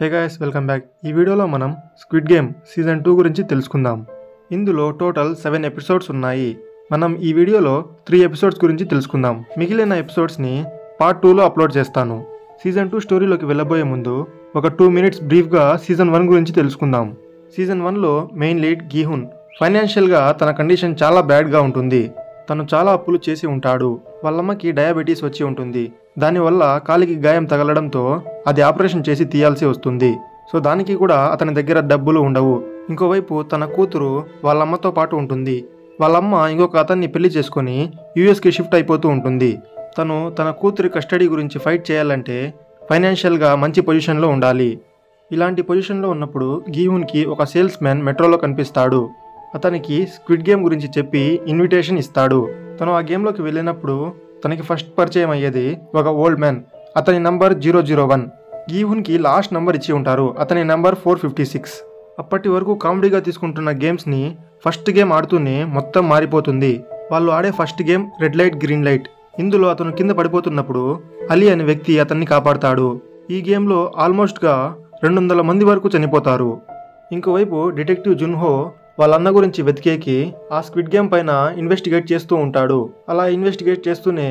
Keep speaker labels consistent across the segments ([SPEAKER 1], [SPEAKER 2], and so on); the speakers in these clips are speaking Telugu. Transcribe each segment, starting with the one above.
[SPEAKER 1] Hey guys, welcome back. ఈ వీడియోలో మనం స్క్విడ్ గేమ్ సీజన్ 2 గురించి తెలుసుకుందాం. ఇందులో టోటల్ 7 ఎపిసోడ్స్ ఉన్నాయి. మనం ఈ వీడియోలో 3 ఎపిసోడ్స్ గురించి తెలుసుకుందాం. మిగిలిన ఎపిసోడ్స్ని పార్ట్ 2లో అప్లోడ్ చేస్తాను. సీజన్ 2 స్టోరీలోకి వెళ్ళబోయే ముందు ఒక 2 మినిట్స్ బ్రీఫ్గా సీజన్ 1 గురించి తెలుసుకుందాం. సీజన్ 1లో మెయిన్ లీడ్ గీహున్ ఫైనాన్షియల్గా తన కండిషన్ చాలా బ్యాడ్గా ఉంటుంది. తను చాలా అప్పులు చేసి ఉంటాడు. వాళ్ళమ్మకి డయాబెటీస్ వచ్చి ఉంటుంది. దానివల్ల కాలికి గాయం తగలడంతో అది ఆపరేషన్ చేసి తీయాల్సి వస్తుంది. సో దానికి కూడా అతని దగ్గర డబ్బులు ఉండవు. ఇంకోవైపు తన కూతురు వాళ్ళమ్మతో పాటు ఉంటుంది. వాళ్ళమ్మ ఇంకొక అతన్ని పెళ్లి చేసుకొని యూఎస్కి షిఫ్ట్ అయిపోతూ ఉంటుంది. తను తన కూతురి కస్టడీ గురించి ఫైట్ చేయాలంటే ఫైనాన్షియల్గా మంచి పొజిషన్లో ఉండాలి. ఇలాంటి పొజిషన్లో ఉన్నప్పుడు గీహున్కి ఒక సేల్స్ మ్యాన్ మెట్రోలో కనిపిస్తాడు. అతనికి స్క్విడ్ గేమ్ గురించి చెప్పి ఇన్విటేషన్ ఇస్తాడు. తను ఆ గేమ్లోకి వెళ్ళినప్పుడు తనకి ఫస్ట్ పరిచయం అయ్యేది ఒక ఓల్డ్ మ్యాన్. అతని నంబర్ 001. గీహున్కి లాస్ట్ నంబర్ ఇచ్చి ఉంటారు. అతని నంబర్ 456. అప్పటి వరకు కామెడీగా తీసుకుంటున్న గేమ్స్ని ఫస్ట్ గేమ్ ఆడుతూనే మొత్తం మారిపోతుంది. వాళ్ళు ఆడే first game red light green light. ఇందులో అతను కింద పడిపోతున్నప్పుడు అలీ అనే వ్యక్తి అతన్ని కాపాడతాడు. ఈ గేమ్లో ఆల్మోస్ట్గా 200 మంది వరకు చనిపోతారు. ఇంకోవైపు డిటెక్టివ్ జున్హో వాళ్ళ అన్న గురించి వెతికేకి ఆ స్క్విడ్ గేమ్ పైన ఇన్వెస్టిగేట్ చేస్తూ ఉంటాడు. అలా ఇన్వెస్టిగేట్ చేస్తూనే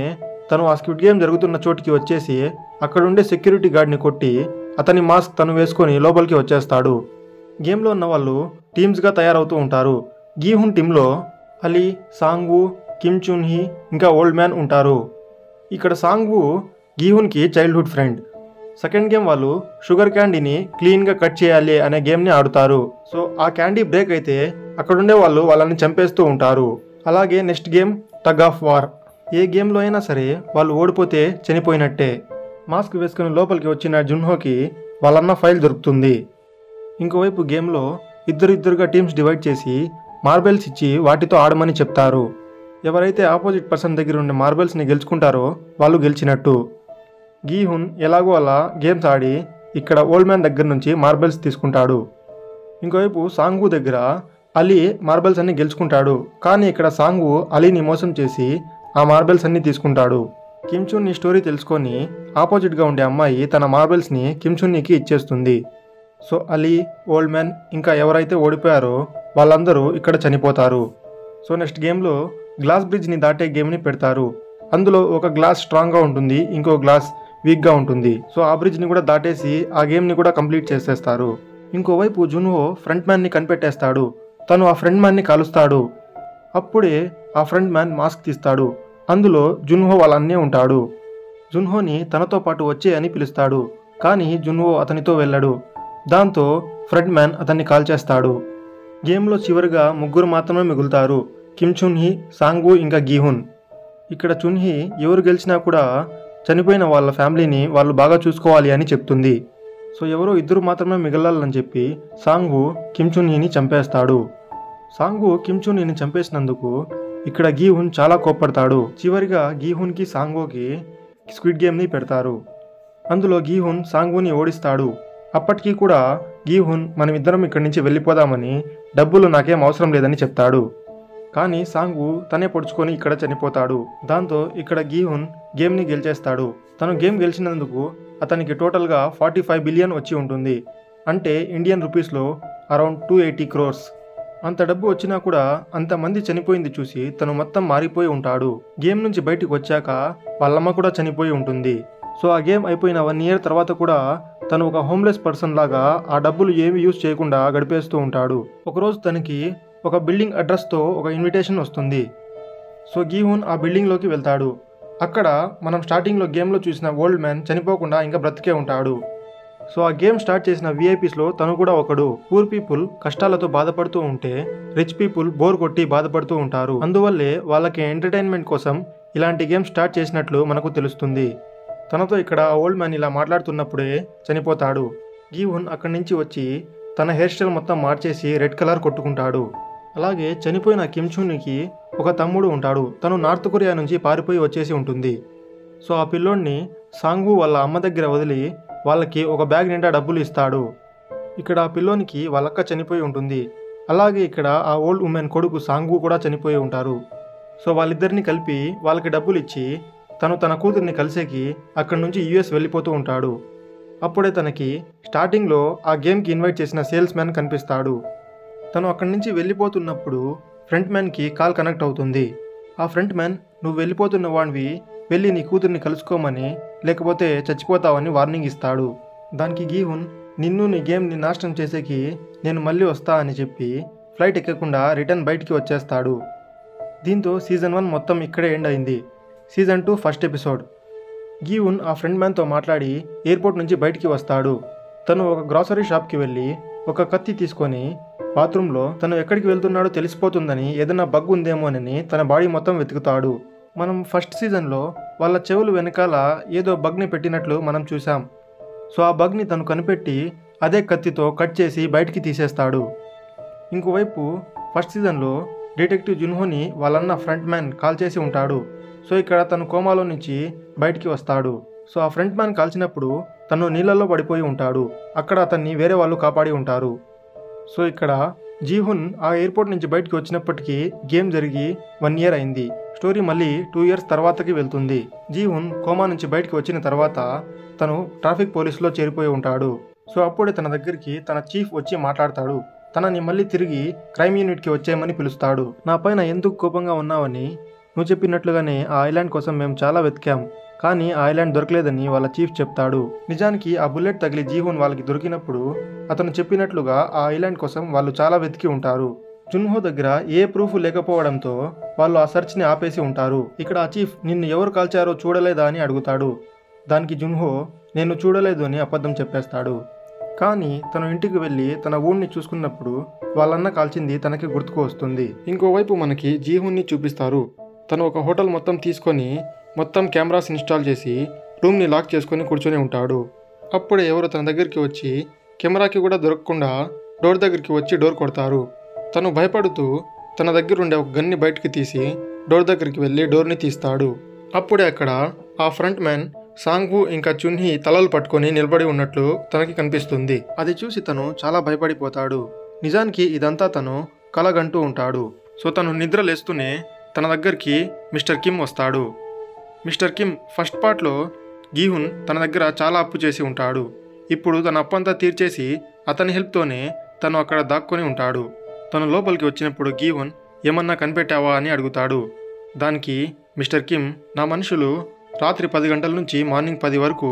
[SPEAKER 1] తను ఆ స్క్విడ్ గేమ్ జరుగుతున్న చోటికి వచ్చేసి అక్కడుండే సెక్యూరిటీ గార్డ్ని కొట్టి అతని మాస్క్ తను వేసుకొని లోపలికి వచ్చేస్తాడు. గేమ్లో ఉన్న వాళ్ళు టీమ్స్గా తయారవుతూ ఉంటారు. గీహున్ టీంలో అలీ, సాంగ్వూ, కిమ్ చున్ హీ ఇంకా ఓల్డ్ మ్యాన్ ఉంటారు. ఇక్కడ సాంగ్వూ గీహున్కి చైల్డ్హుడ్ ఫ్రెండ్. సెకండ్ గేమ్ వాళ్ళు షుగర్ క్యాండీని క్లీన్గా కట్ చేయాలి అనే గేమ్ని ఆడుతారు. సో ఆ క్యాండీ బ్రేక్ అయితే అక్కడుండే వాళ్ళు వాళ్ళని చంపేస్తూ ఉంటారు. అలాగే next game tug of war. ఏ గేమ్లో అయినా సరే వాళ్ళు ఓడిపోతే చనిపోయినట్టే. మాస్క్ వేసుకుని లోపలికి వచ్చిన జున్హోకి వాళ్ళన్న ఫైల్ దొరుకుతుంది. ఇంకోవైపు గేమ్లో ఇద్దరుగా టీమ్స్ డివైడ్ చేసి మార్బెల్స్ ఇచ్చి వాటితో ఆడమని చెప్తారు. ఎవరైతే ఆపోజిట్ పర్సన్ దగ్గర ఉండే మార్బెల్స్ని గెలుచుకుంటారో వాళ్ళు గెలిచినట్టు. గీహున్ ఎలాగో అలా గేమ్స్ ఆడి ఇక్కడ ఓల్డ్ మ్యాన్ దగ్గర నుంచి మార్బెల్స్ తీసుకుంటాడు. ఇంకోవైపు సాంగ్వూ దగ్గర అలీ మార్బెల్స్ అన్ని గెలుచుకుంటాడు. కానీ ఇక్కడ సాంగ్వూ అలీని మోసం చేసి ఆ మార్బెల్స్ అన్ని తీసుకుంటాడు. కిమ్ చున్ ఈ స్టోరీ తెలుసుకొని ఆపోజిట్గా ఉండే అమ్మాయి తన మార్బెల్స్ని కిమ్ చున్నీకి ఇచ్చేస్తుంది. సో అలీ, ఓల్డ్ మ్యాన్ ఇంకా ఎవరైతే ఓడిపోయారో వాళ్ళందరూ ఇక్కడ చనిపోతారు. సో నెక్స్ట్ గేమ్లో గ్లాస్ బ్రిడ్జ్ని దాటే గేమ్ని పెడతారు. అందులో ఒక గ్లాస్ స్ట్రాంగ్గా ఉంటుంది, ఇంకో గ్లాస్ వీక్గా ఉంటుంది. సో ఆ బ్రిడ్జ్ని కూడా దాటేసి ఆ గేమ్ని కూడా కంప్లీట్ చేసేస్తారు. ఇంకోవైపు జున్హో ఫ్రంట్ మ్యాన్ని కనిపెట్టేస్తాడు. తను ఆ ఫ్రంట్ మ్యాన్ని కలుస్తాడు. అప్పుడే ఆ ఫ్రంట్ మ్యాన్ మాస్క్ తీస్తాడు. అందులో జున్హో వాళ్ళ అన్నే ఉంటాడు. జున్హోని తనతో పాటు వచ్చే అని పిలుస్తాడు. కానీ జున్హో అతనితో వెళ్ళడు. దాంతో ఫ్రంట్ మ్యాన్ అతన్ని కాల్చేస్తాడు. గేమ్లో చివరిగా ముగ్గురు మాత్రమే మిగులుతారు, కిమ్ చున్ హీ, సాంగ్వూ ఇంకా గీహున్. ఇక్కడ చున్హీ ఎవరు గెలిచినా కూడా చనిపోయిన వాళ్ళ ఫ్యామిలీని వాళ్ళు బాగా చూసుకోవాలి అని చెప్తుంది. సో ఎవరో ఇద్దరు మాత్రమే మిగలాలని చెప్పి సాంగ్వూ కిమ్ చున్ హీని చంపేస్తాడు. సాంగ్వూ కిమ్ చున్ హీని చంపేసినందుకు ఇక్కడ గీహున్ చాలా కోప్పడతాడు. చివరిగా గీహున్కి సాంగ్వూకి స్క్విడ్ గేమ్ని పెడతారు. అందులో గీహున్ సాంగ్వూని ఓడిస్తాడు. అప్పటికీ కూడా గీహున్ మనమిద్దరం ఇక్కడి నుంచి వెళ్ళిపోదామని, డబ్బులు నాకేం అవసరం లేదని చెప్తాడు. కానీ సాంగ్వూ తనే పొడుచుకొని ఇక్కడ చనిపోతాడు. దాంతో ఇక్కడ గీహున్ గేమ్ని గెలిచేస్తాడు. తను గేమ్ గెలిచినందుకు అతనికి టోటల్గా 45 బిలియన్ వచ్చి ఉంటుంది. అంటే ఇండియన్ రూపీస్లో అరౌండ్ 280 crores. అంత డబ్బు వచ్చినా కూడా అంతమంది చనిపోయింది చూసి తను మొత్తం మారిపోయి ఉంటాడు. గేమ్ నుంచి బయటికి వచ్చాక వాళ్ళమ్మ కూడా చనిపోయి ఉంటుంది. సో ఆ గేమ్ అయిపోయిన 1 year తర్వాత కూడా తను ఒక హోమ్లెస్ పర్సన్ లాగా ఆ డబ్బులు ఏమి యూజ్ చేయకుండా గడిపేస్తూ ఉంటాడు. ఒకరోజు తనకి ఒక బిల్డింగ్ అడ్రస్తో ఒక ఇన్విటేషన్ వస్తుంది. సో గీహున్ ఆ బిల్డింగ్లోకి వెళ్తాడు. అక్కడ మనం స్టార్టింగ్లో గేమ్లో చూసిన ఓల్డ్ మ్యాన్ చనిపోకుండా ఇంకా బ్రతికే ఉంటాడు. సో ఆ గేమ్ స్టార్ట్ చేసిన విఐపీస్లో తను కూడా ఒకడు. పూర్ పీపుల్ కష్టాలతో బాధపడుతూ ఉంటే రిచ్ పీపుల్ బోర్ కొట్టి బాధపడుతూ ఉంటారు. అందువల్లే వాళ్ళకి ఎంటర్టైన్మెంట్ కోసం ఇలాంటి గేమ్ స్టార్ట్ చేసినట్లు మనకు తెలుస్తుంది. తనతో ఇక్కడ ఓల్డ్ మ్యాన్ ఇలా మాట్లాడుతున్నప్పుడే చనిపోతాడు. గీహున్ అక్కడి నుంచి వచ్చి తన హెయిర్ స్టైల్ మొత్తం మార్చేసి రెడ్ కలర్ కొట్టుకుంటాడు. అలాగే చనిపోయిన కిమ్ చున్కి ఒక తమ్ముడు ఉంటాడు. తను నార్త్ కొరియా నుంచి పారిపోయి వచ్చేసి ఉంటుంది. సో ఆ పిల్లోడిని సాంగ్వూ వాళ్ళ అమ్మ దగ్గర వదిలి వాళ్ళకి ఒక బ్యాగ్ నిండా డబ్బులు ఇస్తాడు. ఇక్కడ ఆ పిల్లోనికి వాళ్ళక్క చనిపోయి ఉంటుంది. అలాగే ఇక్కడ ఆ ఓల్డ్ ఉమెన్ కొడుకు సాంగ్వూ కూడా చనిపోయి ఉంటారు. సో వాళ్ళిద్దరిని కలిపి వాళ్ళకి డబ్బులు ఇచ్చి తను తన కూతుర్ని కలిసేకి అక్కడి నుంచి యుఎస్ వెళ్ళిపోతూ ఉంటాడు. అప్పుడే తనకి స్టార్టింగ్లో ఆ గేమ్కి ఇన్వైట్ చేసిన సేల్స్ మ్యాన్ కనిపిస్తాడు. తను అక్కడి నుంచి వెళ్ళిపోతున్నప్పుడు ఫ్రంట్ మ్యాన్కి కాల్ కనెక్ట్ అవుతుంది. ఆ ఫ్రంట్ మ్యాన్ నువ్వు వెళ్ళిపోతున్న వాడివి, వెళ్ళి నీ కూతుర్ని కలుసుకోమని, లేకపోతే చచ్చిపోతావని వార్నింగ్ ఇస్తాడు. దానికి గీహున్ నిన్ను నీ గేమ్ని నాశనం చేసేకి నేను మళ్ళీ వస్తా అని చెప్పి ఫ్లైట్ ఎక్కకుండా రిటర్న్ బయటికి వచ్చేస్తాడు. దీంతో సీజన్ 1 మొత్తం ఇక్కడే ఎండ్ అయింది. Season 2 first episode. గీహున్ ఆ ఫ్రెండ్ మ్యాన్తో మాట్లాడి ఎయిర్పోర్ట్ నుంచి బయటికి వస్తాడు. తను ఒక గ్రాసరీ షాప్కి వెళ్ళి ఒక కత్తి తీసుకొని బాత్రూంలో తను ఎక్కడికి వెళ్తున్నాడో తెలిసిపోతుందని, ఏదైనా బగ్ ఉందేమోనని తన బాడీ మొత్తం వెతుకుతాడు. మనం ఫస్ట్ సీజన్లో వాళ్ళ చెవులు వెనకాల ఏదో బగ్ని పెట్టినట్లు మనం చూసాం. సో ఆ బగ్ని తను కనిపెట్టి అదే కత్తితో కట్ చేసి బయటికి తీసేస్తాడు. ఇంకోవైపు ఫస్ట్ సీజన్లో డిటెక్టివ్ జున్హోని వాళ్ళన్న ఫ్రంట్ మ్యాన్ కాల్ చేసి ఉంటాడు. సో ఇక్కడ తను కోమాలో నుంచి బయటికి వస్తాడు. సో ఆ ఫ్రంట్ మ్యాన్ కాల్చినప్పుడు తను నీళ్ళల్లో పడిపోయి ఉంటాడు. అక్కడ అతన్ని వేరే వాళ్ళు కాపాడి ఉంటారు. సో ఇక్కడ జీహున్ ఆ ఎయిర్పోర్ట్ నుంచి బయటికి వచ్చినప్పటికీ గేమ్ జరిగి 1 year అయింది. స్టోరీ మళ్ళీ 2 years తర్వాతకి వెళ్తుంది. జీహున్ కోమా నుంచి బయటికి వచ్చిన తర్వాత తను ట్రాఫిక్ పోలీసులో చేరిపోయి ఉంటాడు. సో అప్పుడే తన దగ్గరికి తన చీఫ్ వచ్చి మాట్లాడతాడు. తనని మళ్ళీ తిరిగి క్రైమ్ యూనిట్కి వచ్చేయమని పిలుస్తాడు. నా పైన ఎందుకు కోపంగా ఉన్నావని, నువ్వు చెప్పినట్లుగానే ఆ ఐలాండ్ కోసం మేము చాలా వెతికాం, కానీ ఆ ఐలాండ్ దొరకలేదని వాళ్ళ చీఫ్ చెప్తాడు. నిజానికి ఆ బుల్లెట్ తగిలి జీహున్ వాళ్ళకి దొరికినప్పుడు అతను చెప్పినట్లుగా ఆ ఐలాండ్ కోసం వాళ్ళు చాలా వెతికి ఉంటారు. జున్హో దగ్గర ఏ ప్రూఫ్ లేకపోవడంతో వాళ్ళు ఆ సెర్చ్ని ఆపేసి ఉంటారు. ఇక్కడ ఆ చీఫ్ నిన్ను ఎవరు కాల్చారో చూడలేదా అని అడుగుతాడు. దానికి జున్హో నేను చూడలేదు అని అబద్ధం చెప్పేస్తాడు. కానీ తను ఇంటికి వెళ్ళి తన ఊడిని చూసుకున్నప్పుడు వాళ్ళన్న కాల్చింది తనకి గుర్తుకు వస్తుంది. ఇంకోవైపు మనకి జీహున్ని చూపిస్తారు. తను ఒక హోటల్ మొత్తం తీసుకొని మొత్తం కెమెరాస్ ఇన్స్టాల్ చేసి రూమ్ని లాక్ చేసుకొని కూర్చొని ఉంటాడు. అప్పుడే ఎవరో తన దగ్గరికి వచ్చి కెమెరాకి కూడా దొరకకుండా డోర్ దగ్గరికి వచ్చి డోర్ కొడతారు. తను భయపడుతూ తన దగ్గర ఉండే ఒక గన్ని బయటికి తీసి డోర్ దగ్గరికి వెళ్ళి డోర్ని తీస్తాడు. అప్పుడే అక్కడ ఆ ఫ్రంట్ మ్యాన్ సాంగ్హు ఇంకా చున్హి తలలు పట్టుకొని నిలబడి ఉన్నట్లు తనకి కనిపిస్తుంది. అది చూసి తను చాలా భయపడిపోతాడు. నిజానికి ఇదంతా తను కలగంటూ ఉంటాడు. సో తను నిద్ర లేస్తూనే తన దగ్గరికి మిస్టర్ కిమ్ వస్తాడు. మిస్టర్ కిమ్ ఫస్ట్ పార్ట్లో గీహున్ తన దగ్గర చాలా అప్పు చేసి ఉంటాడు. ఇప్పుడు తన అప్పంతా తీర్చేసి అతని హెల్ప్తోనే తను అక్కడ దాక్కొని ఉంటాడు. తను లోపలికి వచ్చినప్పుడు గీహున్ ఏమన్నా కనిపెట్టావా అని అడుగుతాడు. దానికి మిస్టర్ కిమ్ నా మనుషులు రాత్రి 10 గంటల నుంచి మార్నింగ్ 10 వరకు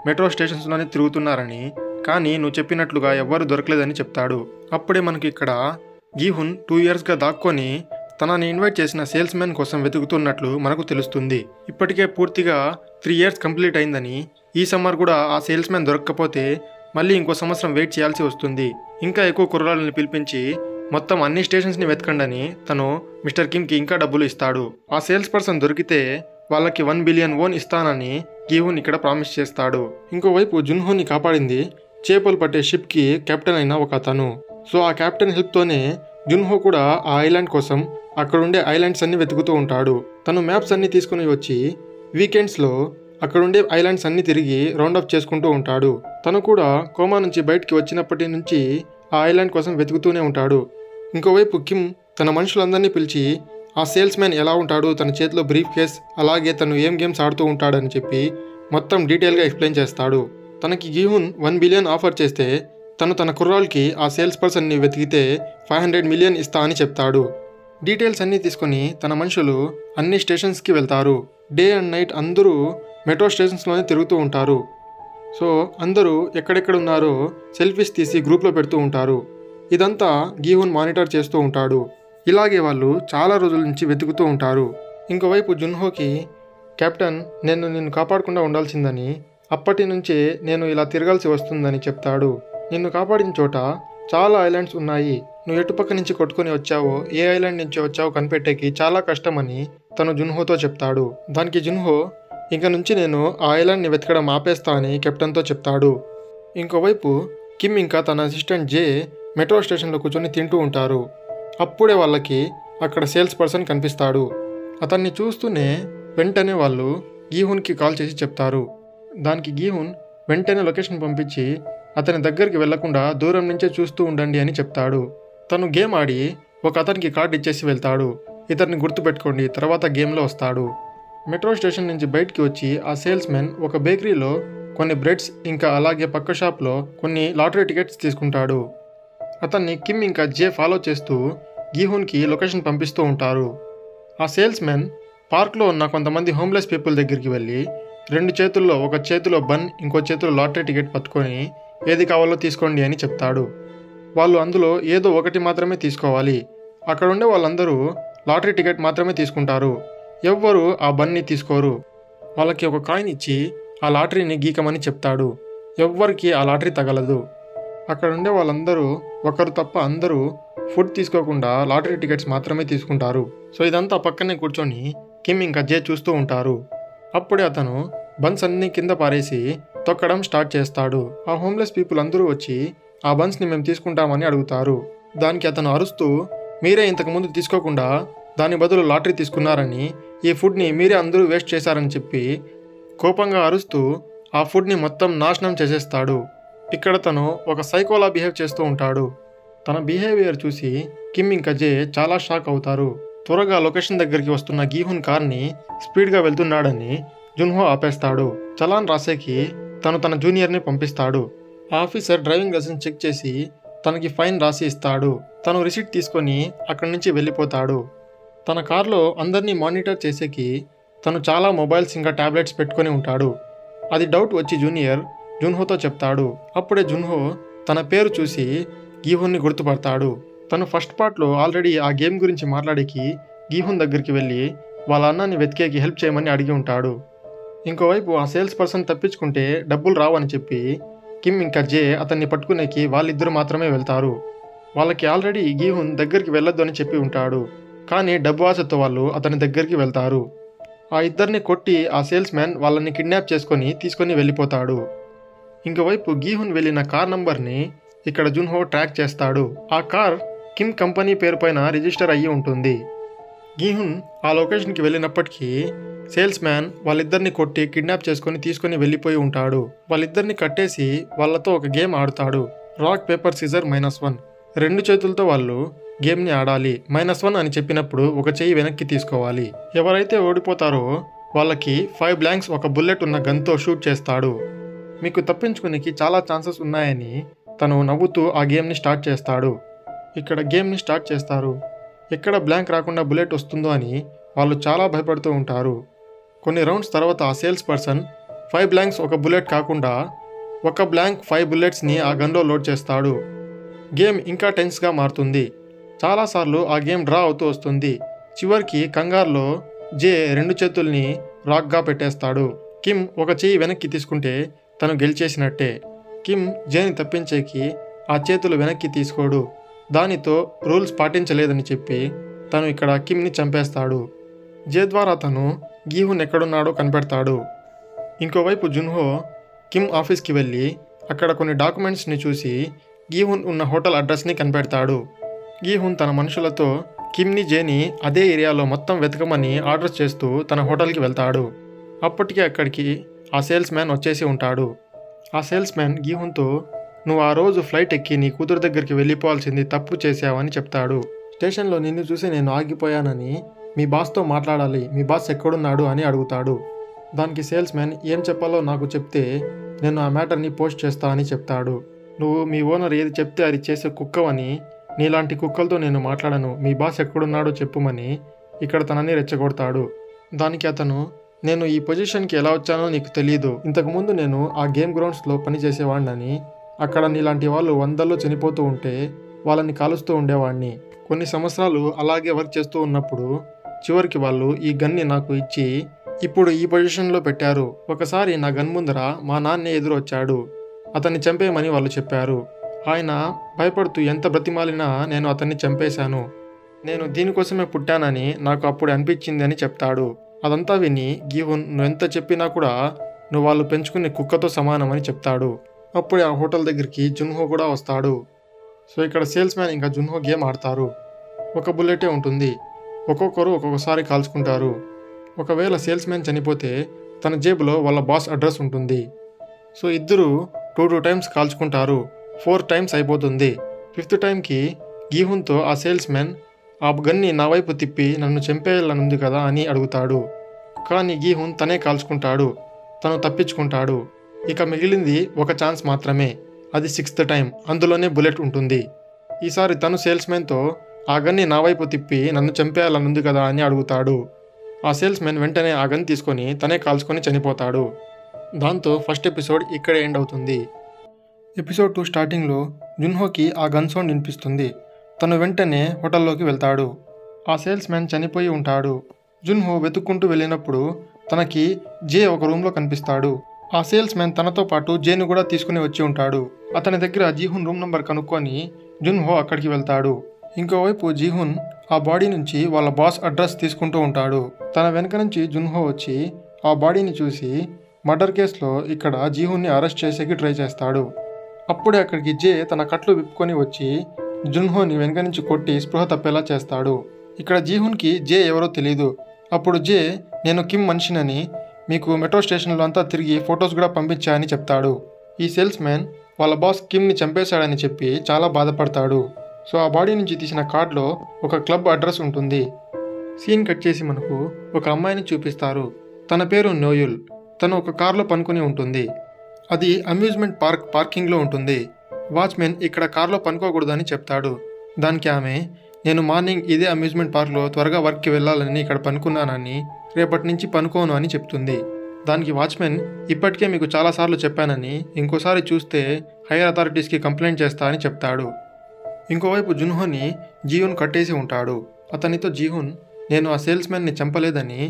[SPEAKER 1] మెట్రో స్టేషన్స్లోనే తిరుగుతున్నారని, కానీ నువ్వు చెప్పినట్లుగా ఎవ్వరూ దొరకలేదని చెప్తాడు. అప్పుడే మనకి ఇక్కడ గీహున్ 2 yearsగా దాక్కొని తనని ఇన్వైట్ చేసిన సేల్స్ మ్యాన్ కోసం వెతుకుతున్నట్లు మనకు తెలుస్తుంది. ఇప్పటికే పూర్తిగా 3 years కంప్లీట్ అయిందని, ఈ సమ్మర్ కూడా ఆ సేల్స్ మ్యాన్ దొరక్కపోతే మళ్ళీ ఇంకో సంవత్సరం వెయిట్ చేయాల్సి వస్తుంది. ఇంకా ఎక్కువ కుర్రాళ్ళని పిలిపించి మొత్తం అన్ని స్టేషన్స్ని వెతకండని తను మిస్టర్ కిమ్కి ఇంకా డబ్బులు ఇస్తాడు. ఆ సేల్స్ పర్సన్ దొరికితే వాళ్ళకి 1 billion won ఇస్తానని గీహున్ ఇక్కడ ప్రామిస్ చేస్తాడు. ఇంకోవైపు జున్హోని కాపాడింది చేపలు పట్టే షిప్కి కెప్టెన్ అయిన ఒక అతను. సో ఆ కెప్టెన్ హెల్ప్తోనే జున్హో కూడా ఆ ఐలాండ్ కోసం అక్కడుండే ఐలాండ్స్ అన్ని వెతుకుతూ ఉంటాడు. తను మ్యాప్స్ అన్ని తీసుకుని వచ్చి వీకెండ్స్లో అక్కడుండే ఐలాండ్స్ అన్ని తిరిగి రౌండప్ చేసుకుంటూ ఉంటాడు. తను కూడా కోమా నుంచి బయటికి వచ్చినప్పటి నుంచి ఆ ఐలాండ్ కోసం వెతుకుతూనే ఉంటాడు. ఇంకోవైపు కిమ్ తన మనుషులందరినీ పిలిచి ఆ సేల్స్ మ్యాన్ ఎలా ఉంటాడు, తన చేతిలో బ్రీఫ్ కేస్, అలాగే తను ఏం గేమ్స్ ఆడుతూ ఉంటాడని చెప్పి మొత్తం డీటెయిల్గా ఎక్స్ప్లెయిన్ చేస్తాడు. తనకి గీహున్ 1 billion ఆఫర్ చేస్తే తను తన కుర్రాళ్ళకి ఆ సేల్స్ పర్సన్ని వెతికితే 500 million ఇస్తా అని చెప్తాడు. డీటెయిల్స్ అన్నీ తీసుకొని తన మనుషులు అన్ని స్టేషన్స్కి వెళ్తారు. డే అండ్ నైట్ అందరూ మెట్రో స్టేషన్స్లోనే తిరుగుతూ ఉంటారు. సో అందరూ ఎక్కడెక్కడ ఉన్నారో సెల్ఫీస్ తీసి గ్రూప్లో పెడుతూ ఉంటారు. ఇదంతా గీహున్ మానిటర్ చేస్తూ ఉంటాడు. ఇలాగే వాళ్ళు చాలా రోజుల నుంచి వెతుకుతూ ఉంటారు. ఇంకోవైపు జున్హోకి కెప్టెన్ నేను నిన్ను కాపాడకుండా ఉండాల్సిందని, అప్పటి నుంచే నేను ఇలా తిరగాల్సి వస్తుందని చెప్తాడు. నిన్ను కాపాడిన చోట చాలా ఐలాండ్స్ ఉన్నాయి, నువ్వు ఎటుపక్క నుంచి కొట్టుకొని వచ్చావో, ఏ ఐలాండ్ నుంచి వచ్చావో కనిపెట్టేకి చాలా కష్టమని తను జున్హోతో చెప్తాడు. దానికి జున్హో ఇంక నుంచి నేను ఆ ఐలాండ్ని వెతకడం ఆపేస్తా అని కెప్టెన్తో చెప్తాడు. ఇంకోవైపు కిమ్ ఇంకా తన అసిస్టెంట్ జే మెట్రో స్టేషన్లో కూర్చొని తింటూ ఉంటారు. అప్పుడే వాళ్ళకి అక్కడ సేల్స్ పర్సన్ కనిపిస్తాడు. అతన్ని చూస్తూనే వెంటనే వాళ్ళు గీహున్కి కాల్ చేసి చెప్తారు. దానికి గీహున్ వెంటనే లొకేషన్ పంపించి అతని దగ్గరికి వెళ్లకుండా దూరం నుంచే చూస్తూ ఉండండి అని చెప్తాడు. తను గేమ్ ఆడి ఒక అతనికి కార్డు ఇచ్చేసి వెళ్తాడు. ఇతన్ని గుర్తుపెట్టుకోండి, తర్వాత గేమ్లో వస్తాడు. మెట్రో స్టేషన్ నుంచి బయటికి వచ్చి ఆ సేల్స్ మెన్ ఒక బేకరీలో కొన్ని బ్రెడ్స్ ఇంకా అలాగే పక్క షాప్లో కొన్ని లాటరీ టికెట్స్ తీసుకుంటాడు. అతన్ని కిమ్ ఇంకా జే ఫాలో చేస్తూ గీహున్కి లొకేషన్ పంపిస్తూ ఉంటారు. ఆ సేల్స్ మెన్ పార్క్లో ఉన్న కొంతమంది హోమ్లెస్ పీపుల్ దగ్గరికి వెళ్ళి 2 చేతుల్లో, ఒక చేతిలో బన్, ఇంకో చేతిలో లాటరీ టికెట్ పట్టుకొని ఏది కావాలో తీసుకోండి అని చెప్తాడు. వాళ్ళు అందులో ఏదో ఒకటి మాత్రమే తీసుకోవాలి. అక్కడ ఉండే వాళ్ళందరూ లాటరీ టికెట్ మాత్రమే తీసుకుంటారు. ఎవ్వరూ ఆ బన్ని తీసుకోరు. వాళ్ళకి ఒక కాయిన్ ఇచ్చి ఆ లాటరీని గీకమని చెప్తాడు. ఎవ్వరికి ఆ లాటరీ తగలదు. అక్కడ ఉండే వాళ్ళందరూ ఒకరు తప్ప అందరూ ఫుడ్ తీసుకోకుండా లాటరీ టికెట్స్ మాత్రమే తీసుకుంటారు. సో ఇదంతా పక్కనే కూర్చొని కిమ్ ఇంకా జే చూస్తూ ఉంటారు. అప్పుడే అతను బన్స్ అన్ని కింద పారేసి తొక్కడం స్టార్ట్ చేస్తాడు. ఆ హోమ్లెస్ పీపుల్ అందరూ వచ్చి ఆ బన్స్ని మేము తీసుకుంటామని అడుగుతారు. దానికి అతను అరుస్తూ, మీరే ఇంతకుముందు తీసుకోకుండా దాని బదులు లాటరీ తీసుకున్నారని, ఈ ఫుడ్ని మీరే అందరూ వేస్ట్ చేశారని చెప్పి కోపంగా అరుస్తూ ఆ ఫుడ్ని మొత్తం నాశనం చేసేస్తాడు. ఇక్కడ తను ఒక సైకోలా బిహేవ్ చేస్తూ ఉంటాడు. తన బిహేవియర్ చూసి కిమ్ ఇంకా జే చాలా షాక్ అవుతారు. త్వరగా లొకేషన్ దగ్గరికి వస్తున్న గీహున్ కార్ని స్పీడ్గా వెళ్తున్నాడని జున్హో ఆపేస్తాడు. చలాన్ రాసేకి తను తన జూనియర్ని పంపిస్తాడు. ఆ ఆఫీసర్ డ్రైవింగ్ లైసెన్స్ చెక్ చేసి తనకి ఫైన్ రాసి ఇస్తాడు. తను రిసిట్ తీసుకొని అక్కడి నుంచి వెళ్ళిపోతాడు. తన కార్లో అందరినీ మానిటర్ చేసేకి తను చాలా మొబైల్స్ ఇంకా ట్యాబ్లెట్స్ పెట్టుకొని ఉంటాడు. అది డౌట్ వచ్చి జూనియర్ జున్హోతో చెప్తాడు. అప్పుడే జున్హో తన పేరు చూసి గీహున్ని గుర్తుపడతాడు. తను ఫస్ట్ పార్ట్లో ఆల్రెడీ ఆ గేమ్ గురించి మాట్లాడేకి గీహున్ దగ్గరికి వెళ్ళి వాళ్ళ అన్నాన్ని వెతికేకి హెల్ప్ చేయమని అడిగి ఉంటాడు. ఇంకోవైపు ఆ సేల్స్ పర్సన్ తప్పించుకుంటే డబ్బులు రావని చెప్పి కిమ్ ఇంకా జే అతన్ని పట్టుకునేకి వాళ్ళిద్దరూ మాత్రమే వెళ్తారు. వాళ్ళకి ఆల్రెడీ గీహున్ దగ్గరికి వెళ్ళొద్దు అని చెప్పి ఉంటాడు. కానీ డబ్బు ఆశతో వాళ్ళు అతని దగ్గరికి వెళ్తారు. ఆ ఇద్దరిని కొట్టి ఆ సేల్స్ మ్యాన్ వాళ్ళని కిడ్నాప్ తీసుకొని వెళ్ళిపోతాడు. ఇంకోవైపు గీహున్ వెళ్ళిన కార్ నంబర్ని ఇక్కడ జున్హో ట్రాక్ చేస్తాడు. ఆ కార్ కిమ్ కంపెనీ పేరు పైన రిజిస్టర్ అయ్యి ఉంటుంది. గీహున్ ఆ లొకేషన్కి వెళ్ళినప్పటికీ సేల్స్ మ్యాన్ వాళ్ళిద్దరిని కొట్టి కిడ్నాప్ తీసుకొని వెళ్ళిపోయి ఉంటాడు. వాళ్ళిద్దరిని కట్టేసి వాళ్ళతో ఒక గేమ్ ఆడుతాడు. Rock paper scissor -1. 2 చేతులతో వాళ్ళు గేమ్ని ఆడాలి. -1 అని చెప్పినప్పుడు ఒక చెయ్యి వెనక్కి తీసుకోవాలి. ఎవరైతే ఓడిపోతారో వాళ్ళకి 5 బ్లాంక్స్ ఒక బుల్లెట్ ఉన్న గన్తో షూట్ చేస్తాడు. మీకు తప్పించుకునేకి చాలా ఛాన్సెస్ ఉన్నాయని తను నవ్వుతూ ఆ గేమ్ని స్టార్ట్ చేస్తాడు. ఇక్కడ గేమ్ని స్టార్ట్ చేస్తారు. ఎక్కడ బ్లాంక్ రాకుండా బుల్లెట్ వస్తుందో అని వాళ్ళు చాలా భయపడుతూ ఉంటారు. కొన్ని రౌండ్స్ తర్వాత ఆ సేల్స్ పర్సన్ 5 బ్లాంక్స్ ఒక బుల్లెట్ కాకుండా ఒక బ్లాంక్ 5 బుల్లెట్స్ని ఆ గన్లో లోడ్ చేస్తాడు. గేమ్ ఇంకా టెన్స్గా మారుతుంది. చాలాసార్లు ఆ గేమ్ డ్రా అవుతూ వస్తుంది. చివరికి కంగారులో జే 2 చేతుల్ని రాక్గా పెట్టేస్తాడు. కిమ్ ఒక చెయ్యి వెనక్కి తీసుకుంటే తను గెలిచేసినట్టే. కిమ్ జేని తప్పించేకి ఆ చేతులు వెనక్కి తీసుకోడు. దానితో రూల్స్ పాటించలేదని చెప్పి తను ఇక్కడ కిమ్ని చంపేస్తాడు. జే ద్వారా తను గీహున్ ఎక్కడున్నాడో కనిపెడతాడు. ఇంకోవైపు జున్హో కిమ్ ఆఫీస్కి వెళ్ళి అక్కడ కొన్ని డాక్యుమెంట్స్ని చూసి గీహున్ ఉన్న హోటల్ అడ్రస్ని కనిపెడతాడు. గీహున్ తన మనుషులతో కిమ్ని జేని అదే ఏరియాలో మొత్తం వెతకమని ఆర్డర్స్ చేస్తూ తన హోటల్కి వెళ్తాడు. అప్పటికే అక్కడికి ఆ సేల్స్ మ్యాన్ వచ్చేసి ఉంటాడు. ఆ సేల్స్ మ్యాన్ గీహున్తో నువ్వు ఆ రోజు ఫ్లైట్ ఎక్కి నీ కూతురు దగ్గరికి వెళ్ళిపోవాల్సింది తప్పు చేసావని చెప్తాడు. స్టేషన్లో నిన్ను చూసి నేను ఆగిపోయానని మీ బాస్తో మాట్లాడాలి, మీ బాస్ ఎక్కడున్నాడు అని అడుగుతాడు. దానికి సేల్స్ మ్యాన్ ఏం చెప్పాలో నాకు చెప్తే నేను ఆ మ్యాటర్ని పోస్ట్ చేస్తా అని చెప్తాడు. నువ్వు మీ ఓనర్ ఏది చెప్తే అది చేసే కుక్కవని, నీలాంటి కుక్కలతో నేను మాట్లాడను, మీ బాస్ ఎక్కడున్నాడో చెప్పుమని ఇక్కడ తనని రెచ్చగొడతాడు. దానికి అతను నేను ఈ పొజిషన్కి ఎలా వచ్చానో నీకు తెలీదు, ఇంతకుముందు నేను ఆ గేమ్ గ్రౌండ్స్లో పనిచేసేవాడినని, అక్కడ నీలాంటి వాళ్ళు 100లో చనిపోతూ ఉంటే వాళ్ళని కాలుస్తూ ఉండేవాడిని. కొన్ని సంవత్సరాలు అలాగే వర్క్ చేస్తూ ఉన్నప్పుడు చివరికి వాళ్ళు ఈ గన్ని నాకు ఇచ్చి ఇప్పుడు ఈ పొజిషన్లో పెట్టారు. ఒకసారి నా గన్ ముందర మా నాన్నే ఎదురొచ్చాడు, అతన్ని చంపేయమని వాళ్ళు చెప్పారు. ఆయన భయపడుతూ ఎంత బ్రతిమాలినా నేను అతన్ని చంపేశాను. నేను దీనికోసమే పుట్టానని నాకు అప్పుడు అనిపించింది అని చెప్తాడు. అదంతా విని గీహున్ నువ్వెంత చెప్పినా కూడా నువ్వు వాళ్ళు పెంచుకునే కుక్కతో సమానమని చెప్తాడు. అప్పుడే ఆ హోటల్ దగ్గరికి జున్హో కూడా వస్తాడు. సో ఇక్కడ సేల్స్ మ్యాన్ ఇంకా జున్హో గేమ్ ఆడతారు. ఒక బుల్లెటే ఉంటుంది. ఒక్కొక్కరు ఒక్కొక్కసారి కాల్చుకుంటారు. ఒకవేళ సేల్స్ మ్యాన్ చనిపోతే తన జేబులో వాళ్ళ బాస్ అడ్రస్ ఉంటుంది. సో ఇద్దరు 2 టైమ్స్ కాల్చుకుంటారు. 4 టైమ్స్ అయిపోతుంది. 5th టైంకి గీహున్తో ఆ సేల్స్ మ్యాన్ ఆ గన్ని నా వైపు తిప్పి నన్ను చంపేయాలనుంది కదా అని అడుగుతాడు. కానీ గీహున్ తనే కాల్చుకుంటాడు. తను తప్పించుకుంటాడు. ఇక మిగిలింది ఒక ఛాన్స్ మాత్రమే, అది 6th టైం, అందులోనే బుల్లెట్ ఉంటుంది. ఈసారి తను సేల్స్మెన్తో ఆ గన్ని నా వైపు తిప్పి నన్ను చంపేయాలనుంది కదా అని అడుగుతాడు. ఆ సేల్స్మెన్ వెంటనే ఆ గన్ తీసుకొని తనే కాల్చుకొని చనిపోతాడు. దాంతో ఫస్ట్ ఎపిసోడ్ ఇక్కడే ఎండ్ అవుతుంది. ఎపిసోడ్ 2 స్టార్టింగ్లో జున్హోకి ఆ గన్ సౌండ్ వినిపిస్తుంది. తను వెంటనే హోటల్లోకి వెళ్తాడు. ఆ సేల్స్మెన్ చనిపోయి ఉంటాడు. జున్హో వెతుక్కుంటూ వెళ్ళినప్పుడు తనకి జే ఒక రూమ్లో కనిపిస్తాడు. ఆ సేల్స్మెన్ తనతో పాటు జేను కూడా తీసుకుని వచ్చి ఉంటాడు. అతని దగ్గర జీహున్ రూమ్ నెంబర్ కనుక్కొని జున్హో అక్కడికి వెళ్తాడు. ఇంకోవైపు జీహున్ ఆ బాడీ నుంచి వాళ్ళ బాస్ అడ్రస్ తీసుకుంటూ ఉంటాడు. తన వెనక నుంచి జున్హో వచ్చి ఆ బాడీని చూసి మర్డర్ కేసులో ఇక్కడ జీహున్ని అరెస్ట్ చేసేకి ట్రై చేస్తాడు. అప్పుడే అక్కడికి జే తన కట్లు విప్పుకొని వచ్చి జున్హోని వెనక నుంచి కొట్టి స్పృహ తప్పేలా చేస్తాడు. ఇక్కడ జీహున్కి జే ఎవరో తెలీదు. అప్పుడు జే, నేను కిమ్ మనిషినని, మీకు మెట్రో స్టేషన్లో అంతా తిరిగి ఫొటోస్ కూడా పంపించా అని చెప్తాడు. ఈ సేల్స్మెన్ వాళ్ళ బాస్ కిమ్ని చంపేశాడని చెప్పి చాలా బాధపడతాడు. సో ఆ బాడీ నుంచి తీసిన కార్డ్లో ఒక క్లబ్ అడ్రస్ ఉంటుంది. సీన్ కట్ చేసి మనకు ఒక అమ్మాయిని చూపిస్తారు. తన పేరు నోయుల్. తను ఒక కార్లో పనుకొని ఉంటుంది. అది అమ్యూజ్మెంట్ పార్కింగ్లో ఉంటుంది. వాచ్మెన్ ఇక్కడ కార్లో పనుకోకూడదని చెప్తాడు. దానికి ఆమె, నేను మార్నింగ్ ఇదే అమ్యూజ్మెంట్ పార్క్లో త్వరగా వర్క్కి వెళ్ళాలని ఇక్కడ పనుకున్నానని, రేపటి నుంచి పనుకోను అని చెప్తుంది. దానికి వాచ్మెన్, ఇప్పటికే మీకు చాలాసార్లు చెప్పానని, ఇంకోసారి చూస్తే హైయర్ అథారిటీస్కి కంప్లైంట్ చేస్తా అని చెప్తాడు. ఇంకోవైపు జున్హోని జీహున్ కట్టేసి ఉంటాడు. అతనితో జీహున్, నేను ఆ సేల్స్మెన్ని చంపలేదని,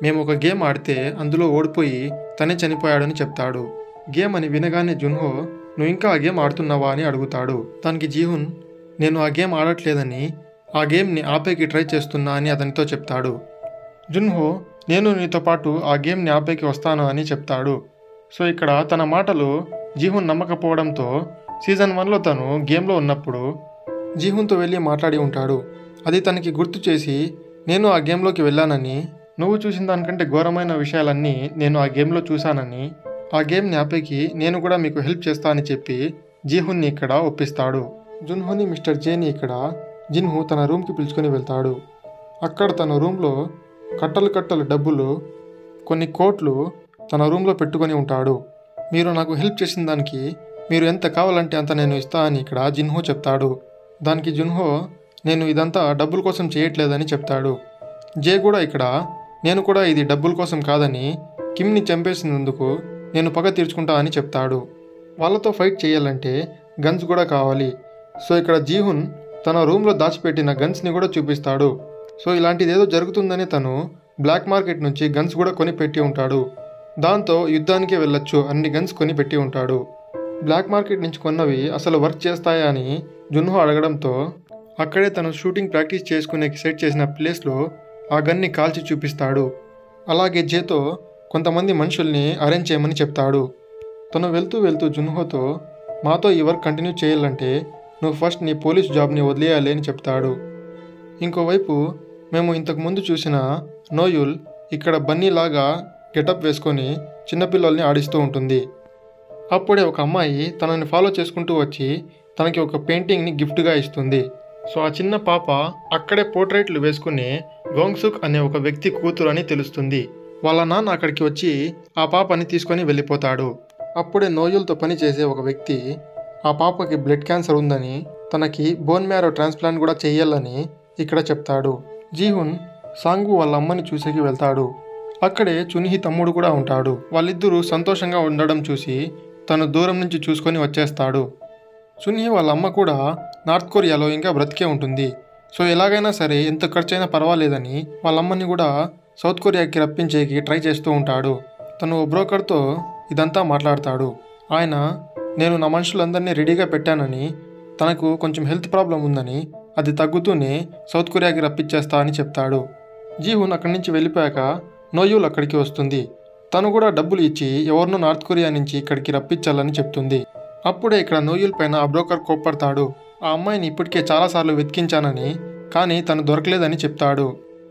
[SPEAKER 1] మేము ఒక గేమ్ ఆడితే అందులో ఓడిపోయి తనే చనిపోయాడని చెప్తాడు. గేమ్ అని వినగానే జున్హో, నువ్వు ఇంకా ఆ గేమ్ ఆడుతున్నావా అని అడుగుతాడు. దానికి జీహున్, నేను ఆ గేమ్ ఆడట్లేదని, ఆ గేమ్ని ఆపేకి ట్రై చేస్తున్నా అని అతనితో చెప్తాడు. జున్హో, నేను నీతో పాటు ఆ గేమ్ని ఆపేకి వస్తాను అని చెప్తాడు. సో ఇక్కడ తన మాటలు జీహున్ నమ్మకపోవడంతో సీజన్ 1లో తను గేమ్లో ఉన్నప్పుడు జీహున్తో వెళ్ళి మాట్లాడి ఉంటాడు. అది తనకి గుర్తు చేసి, నేను ఆ గేమ్లోకి వెళ్ళానని, నువ్వు చూసిన దానికంటే ఘోరమైన విషయాలన్నీ నేను ఆ గేమ్లో చూశానని, ఆ గేమ్ని ఆపేకి నేను కూడా మీకు హెల్ప్ చేస్తా అని చెప్పి జీహున్ని ఇక్కడ ఒప్పిస్తాడు. జున్హోని మిస్టర్ జేని ఇక్కడ జిన్హు తన రూమ్కి పిలుచుకొని వెళ్తాడు. అక్కడ తన రూమ్లో కట్టలు డబ్బులు, కొన్ని కోట్లు తన రూమ్లో పెట్టుకొని ఉంటాడు. మీరు నాకు హెల్ప్ చేసిన దానికి మీరు ఎంత కావాలంటే అంత నేను ఇస్తా అని ఇక్కడ జిన్హో చెప్తాడు. దానికి జున్హో, నేను ఇదంతా డబ్బుల కోసం చేయట్లేదని చెప్తాడు. జే కూడా ఇక్కడ, నేను కూడా ఇది డబ్బుల కోసం కాదని, కిమ్ని చంపేసినందుకు నేను పగ తీర్చుకుంటా అని చెప్తాడు. వాళ్ళతో ఫైట్ చేయాలంటే గన్స్ కూడా కావాలి. సో ఇక్కడ జీహున్ తన రూమ్లో దాచిపెట్టిన గన్స్ని కూడా చూపిస్తాడు. సో ఇలాంటిదేదో జరుగుతుందని తను బ్లాక్ మార్కెట్ నుంచి గన్స్ కూడా కొని పెట్టి ఉంటాడు. దాంతో యుద్ధానికే వెళ్ళొచ్చు అన్ని గన్స్ కొని పెట్టి ఉంటాడు. బ్లాక్ మార్కెట్ నుంచి కొన్నవి అసలు వర్క్ చేస్తాయా అని జున్హో అడగడంతో అక్కడే తను షూటింగ్ ప్రాక్టీస్ చేసుకునే సెట్ చేసిన ప్లేస్లో ఆ గన్ని కాల్చి చూపిస్తాడు. అలాగే జేతో కొంతమంది మనుషుల్ని అరేంజ్ చేయమని చెప్తాడు. తను వెళ్తూ జున్హోతో, మాతో ఈ వర్క్ కంటిన్యూ చేయాలంటే నువ్వు ఫస్ట్ నీ పోలీస్ జాబ్ని వదిలేయాలి అని చెప్తాడు. ఇంకోవైపు మేము ఇంతకుముందు చూసిన నోయుల్ ఇక్కడ బన్నీలాగా గెటప్ వేసుకొని చిన్నపిల్లల్ని ఆడిస్తూ ఉంటుంది. అప్పుడే ఒక అమ్మాయి తనని ఫాలో చేసుకుంటూ వచ్చి తనకి ఒక పెయింటింగ్ని గిఫ్ట్గా ఇస్తుంది. సో ఆ చిన్న పాప అక్కడే పోర్ట్రైట్లు వేసుకుని గోంగ్సుక్ అనే ఒక వ్యక్తి కూతురు అని తెలుస్తుంది. వాళ్ళ నాన్న అక్కడికి వచ్చి ఆ పాపని తీసుకొని వెళ్ళిపోతాడు. అప్పుడే నోయుల్తో పని చేసే ఒక వ్యక్తి ఆ పాపకి బ్లడ్ క్యాన్సర్ ఉందని, తనకి బోన్ మ్యారో ట్రాన్స్ప్లాంట్ కూడా చేయాలని ఇక్కడ చెప్తాడు. జీహున్ సాంగు వాళ్ళ అమ్మని చూసేకి వెళ్తాడు. అక్కడే చున్హి తమ్ముడు కూడా ఉంటాడు. వాళ్ళిద్దరూ సంతోషంగా ఉండడం చూసి తను దూరం నుంచి చూసుకొని వచ్చేస్తాడు. చున్హి వాళ్ళ అమ్మ కూడా నార్త్ కొరియాలో ఇంకా బ్రతికే ఉంటుంది. సో ఎలాగైనా సరే ఎంత ఖర్చైనా పర్వాలేదని వాళ్ళ అమ్మని కూడా సౌత్ కొరియాకి రప్పించేకి ట్రై చేస్తూ ఉంటాడు. తను ఓ బ్రోకర్తో ఇదంతా మాట్లాడతాడు. ఆయన, నేను నా మనుషులందరినీ రెడీగా పెట్టానని, తనకు కొంచెం హెల్త్ ప్రాబ్లం ఉందని, అది తగ్గుతూనే సౌత్ కొరియాకి రప్పించేస్తా అని చెప్తాడు. జీహున్ అక్కడి నుంచి వెళ్ళిపోయాక నోయుల్ అక్కడికి వస్తుంది. తను కూడా డబ్బులు ఇచ్చి ఎవరినో నార్త్ కొరియా నుంచి ఇక్కడికి రప్పించాలని చెప్తుంది. అప్పుడే ఇక్కడ నోయుల్ పైన ఆ బ్రోకర్ కోప్పడతాడు. ఆ అమ్మాయిని ఇప్పటికే చాలాసార్లు వెతికించానని, కానీ తను దొరకలేదని చెప్తాడు.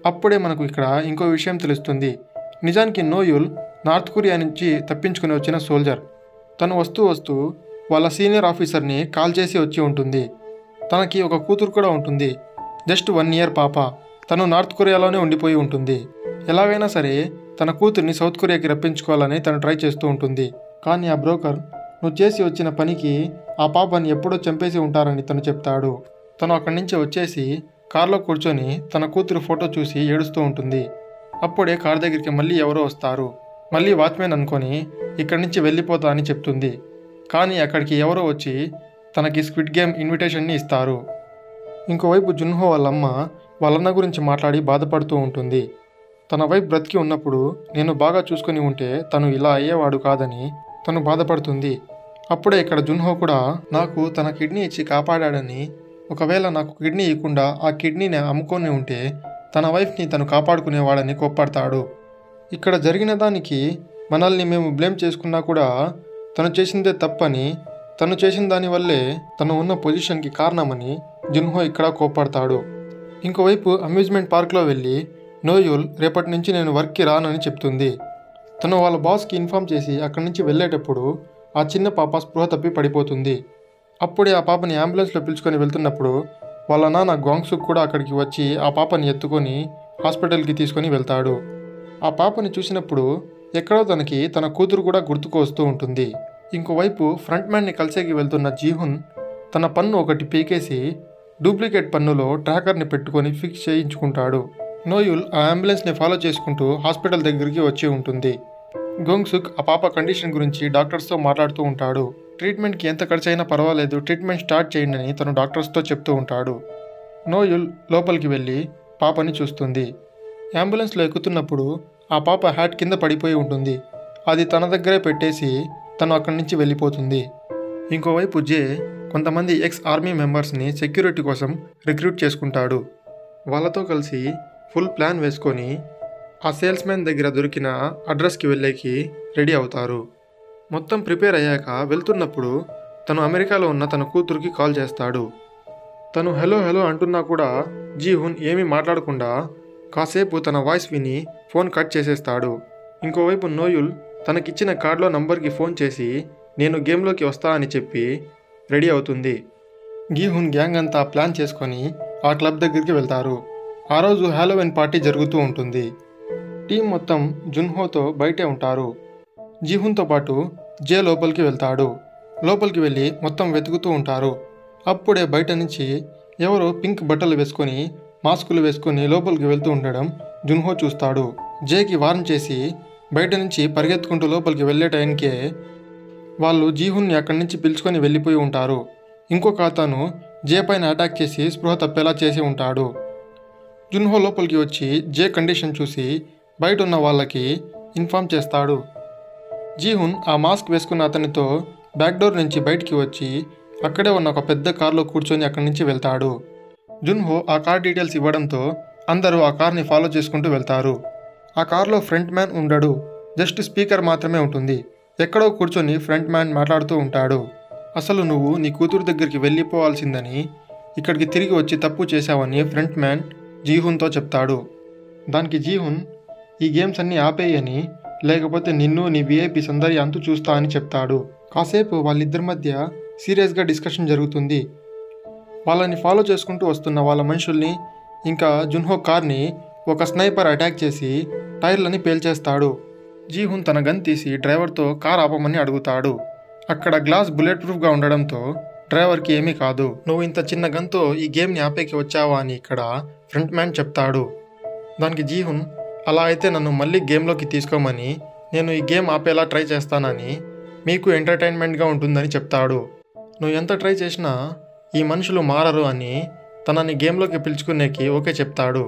[SPEAKER 1] అప్పుడే మనకు ఇక్కడ ఇంకో విషయం తెలుస్తుంది. నిజానికి నోయుల్ నార్త్ కొరియా నుంచి తప్పించుకుని వచ్చిన సోల్జర్. తను వస్తూ వాళ్ళ సీనియర్ ఆఫీసర్ని కాల్ చేసి వచ్చి ఉంటుంది. తనకి ఒక కూతురు కూడా ఉంటుంది. జస్ట్ 1 year పాప. తను నార్త్ కొరియాలోనే ఉండిపోయి ఉంటుంది. ఎలాగైనా సరే తన కూతుర్ని సౌత్ కొరియాకి రప్పించుకోవాలని తను ట్రై చేస్తూ ఉంటుంది. కానీ ఆ బ్రోకర్ నువ్వు చేసి వచ్చిన పనికి ఆ పాపని ఎప్పుడో చంపేసి ఉంటారని తను చెప్తాడు. తను అక్కడి నుంచి వచ్చేసి కార్లో కూర్చొని తన కూతురు ఫోటో చూసి ఏడుస్తూ ఉంటుంది. అప్పుడే కార్ దగ్గరికి మళ్ళీ ఎవరో వస్తారు. మళ్ళీ వాచ్మెన్ అనుకొని ఇక్కడి నుంచి వెళ్ళిపోతా అని చెప్తుంది. కానీ అక్కడికి ఎవరో వచ్చి తనకి స్క్విడ్ గేమ్ ఇన్విటేషన్ని ఇస్తారు. ఇంకోవైపు జున్హో వాళ్ళమ్మ వాళ్ళన్న గురించి మాట్లాడి బాధపడుతూ ఉంటుంది. తన వైఫ్ బ్రతికి ఉన్నప్పుడు నేను బాగా చూసుకొని ఉంటే తను ఇలా అయ్యేవాడు కాదని తను బాధపడుతుంది. అప్పుడే ఇక్కడ జున్హో కూడా నాకు తన కిడ్నీ ఇచ్చి కాపాడాడని, ఒకవేళ నాకు కిడ్నీ ఇవ్వకుండా ఆ కిడ్నీని అమ్ముకొని ఉంటే తన వైఫ్ని తను కాపాడుకునేవాడని కోప్పడతాడు. ఇక్కడ జరిగిన దానికి మనల్ని మేము బ్లేమ్ చేసుకున్నా కూడా తను చేసిందే తప్పని, తను చేసిన దానివల్లే తను ఉన్న పొజిషన్కి కారణమని జున్హో ఇక్కడ కోప్పడతాడు. ఇంకోవైపు అమ్యూజ్మెంట్ పార్క్లో వెళ్ళి నోయుల్ రేపటి నుంచి నేను వర్క్కి రానని చెప్తుంది. తను వాళ్ళ బాస్కి ఇన్ఫామ్ చేసి అక్కడి నుంచి వెళ్ళేటప్పుడు ఆ చిన్న పాప స్పృహ తప్పి పడిపోతుంది. అప్పుడే ఆ పాపని అంబులెన్స్లో పిలుచుకొని వెళ్తున్నప్పుడు వాళ్ళ నాన్న గ్వాంగ్సుక్ కూడా అక్కడికి వచ్చి ఆ పాపని ఎత్తుకొని హాస్పిటల్కి తీసుకొని వెళ్తాడు. ఆ పాపని చూసినప్పుడు ఎక్కడో తనకి తన కూతురు కూడా గుర్తుకు వస్తూ ఉంటుంది. ఇంకోవైపు ఫ్రంట్ మ్యాన్ని కలిసేకి వెళ్తున్న జీహున్ తన పన్ను ఒకటి పీకేసి డూప్లికేట్ పన్నులో ట్రాకర్ని పెట్టుకొని ఫిక్స్ చేయించుకుంటాడు. నోయుల్ ఆ అంబులెన్స్ని ఫాలో చేసుకుంటూ హాస్పిటల్ దగ్గరికి వచ్చి ఉంటుంది. గోంగ్సుక్ ఆ పాప కండిషన్ గురించి డాక్టర్స్తో మాట్లాడుతూ ఉంటాడు. ట్రీట్మెంట్కి ఎంత ఖర్చు అయినా పర్వాలేదు, ట్రీట్మెంట్ స్టార్ట్ చేయండి అని తను డాక్టర్స్తో చెప్తూ ఉంటాడు. నోయుల్ లోపలికి వెళ్ళి పాపని చూస్తుంది. అంబులెన్స్లో ఎక్కుతున్నప్పుడు ఆ పాప హ్యాట్ కింద పడిపోయి ఉంటుంది. అది తన దగ్గరే పెట్టేసి తను అక్కడి నుంచి వెళ్ళిపోతుంది. ఇంకోవైపు జే కొంతమంది ఎక్స్ ఆర్మీ మెంబర్స్ని సెక్యూరిటీ కోసం రిక్రూట్ చేసుకుంటాడు. వాళ్ళతో కలిసి ఫుల్ ప్లాన్ వేసుకొని ఆ సేల్స్మెన్ దగ్గర దొరికిన అడ్రస్కి వెళ్ళేకి రెడీ అవుతారు. మొత్తం ప్రిపేర్ అయ్యాక వెళ్తున్నప్పుడు తను అమెరికాలో ఉన్న తన కూతురికి కాల్ చేస్తాడు. తను హలో హలో అంటున్నా కూడా జీహున్ ఏమీ మాట్లాడకుండా కాసేపు తన వాయిస్ విని ఫోన్ కట్ చేసేస్తాడు. ఇంకోవైపు నోయుల్ తనకిచ్చిన కార్డులో నంబర్కి ఫోన్ చేసి నేను గేమ్లోకి వస్తా అని చెప్పి రెడీ అవుతుంది. గీహున్ గ్యాంగ్ అంతా ప్లాన్ చేసుకొని ఆ క్లబ్ దగ్గరికి వెళ్తారు. ఆ రోజు హాలోవీన్ పార్టీ జరుగుతూ ఉంటుంది. టీం మొత్తం జున్హోతో బయటే ఉంటారు. జీహున్తో పాటు జే లోపలికి వెళ్తాడు. లోపలికి వెళ్ళి మొత్తం వెతుకుతూ ఉంటారు. అప్పుడే బయట నుంచి ఎవరో పింక్ బట్టలు వేసుకొని మాస్కులు వేసుకొని లోపలికి వెళ్తూ ఉండడం జున్హో చూస్తాడు. జేకి వార్న్ చేసి బయట నుంచి పరిగెత్తుకుంటూ లోపలికి వెళ్ళే టైంకే వాళ్ళు జీహున్ని అక్కడి నుంచి పిలుచుకొని వెళ్ళిపోయి ఉంటారు. ఇంకొక అతను జే పైన అటాక్ చేసి స్పృహ తప్పేలా చేసి ఉంటాడు. జున్హో లోపలికి వచ్చి జే కండిషన్ చూసి బయట ఉన్న వాళ్ళకి ఇన్ఫామ్ చేస్తాడు. జీహున్ ఆ మాస్క్ వేసుకున్న అతనితో బ్యాక్ డోర్ నుంచి బయటికి వచ్చి అక్కడే ఉన్న ఒక పెద్ద కార్లో కూర్చొని అక్కడి నుంచి వెళ్తాడు. జున్హో ఆ కార్ డీటెయిల్స్ ఇవ్వడంతో అందరూ ఆ కార్ని ఫాలో చేసుకుంటూ వెళ్తారు. ఆ కార్లో ఫ్రంట్ మ్యాన్ ఉండడు, జస్ట్ స్పీకర్ మాత్రమే ఉంటుంది. ఎక్కడో కూర్చొని ఫ్రంట్ మ్యాన్ మాట్లాడుతూ ఉంటాడు. అసలు నువ్వు నీ కూతురు దగ్గరికి వెళ్ళిపోవాల్సిందని, ఇక్కడికి తిరిగి వచ్చి తప్పు చేశావని ఫ్రంట్ మ్యాన్ జీహున్తో చెప్తాడు. దానికి జీహున్ ఈ గేమ్స్ అన్నీ ఆపేయని, లేకపోతే నిన్ను నీ విఐపీస్ అందరి అంతు చూస్తా అని చెప్తాడు. కాసేపు వాళ్ళిద్దరి మధ్య సీరియస్గా డిస్కషన్ జరుగుతుంది. వాళ్ళని ఫాలో చేసుకుంటూ వస్తున్న వాళ్ళ మనుషుల్ని ఇంకా జున్హో కార్ని ఒక స్నైపర్ అటాక్ చేసి టైర్లని పేల్చేస్తాడు. జీహున్ తన గన్ తీసి డ్రైవర్తో కార్ ఆపమని అడుగుతాడు. అక్కడ గ్లాస్ బుల్లెట్ ప్రూఫ్గా ఉండడంతో డ్రైవర్కి ఏమీ కాదు. నువ్వు ఇంత చిన్న గన్తో ఈ గేమ్ని ఆపేకి వచ్చావా అని ఇక్కడ ఫ్రంట్ మ్యాన్ చెప్తాడు. దానికి జీహున్ అలా అయితే నన్ను మళ్ళీ గేమ్లోకి తీసుకోమని, నేను ఈ గేమ్ ఆపేలా ట్రై చేస్తానని, మీకు ఎంటర్టైన్మెంట్గా ఉంటుందని చెప్తాడు. నువ్వు ఎంత ట్రై చేసినా ఈ మనుషులు మారరు అని తనని గేమ్లోకి పిలుచుకునేకి ఓకే చెప్తాడు.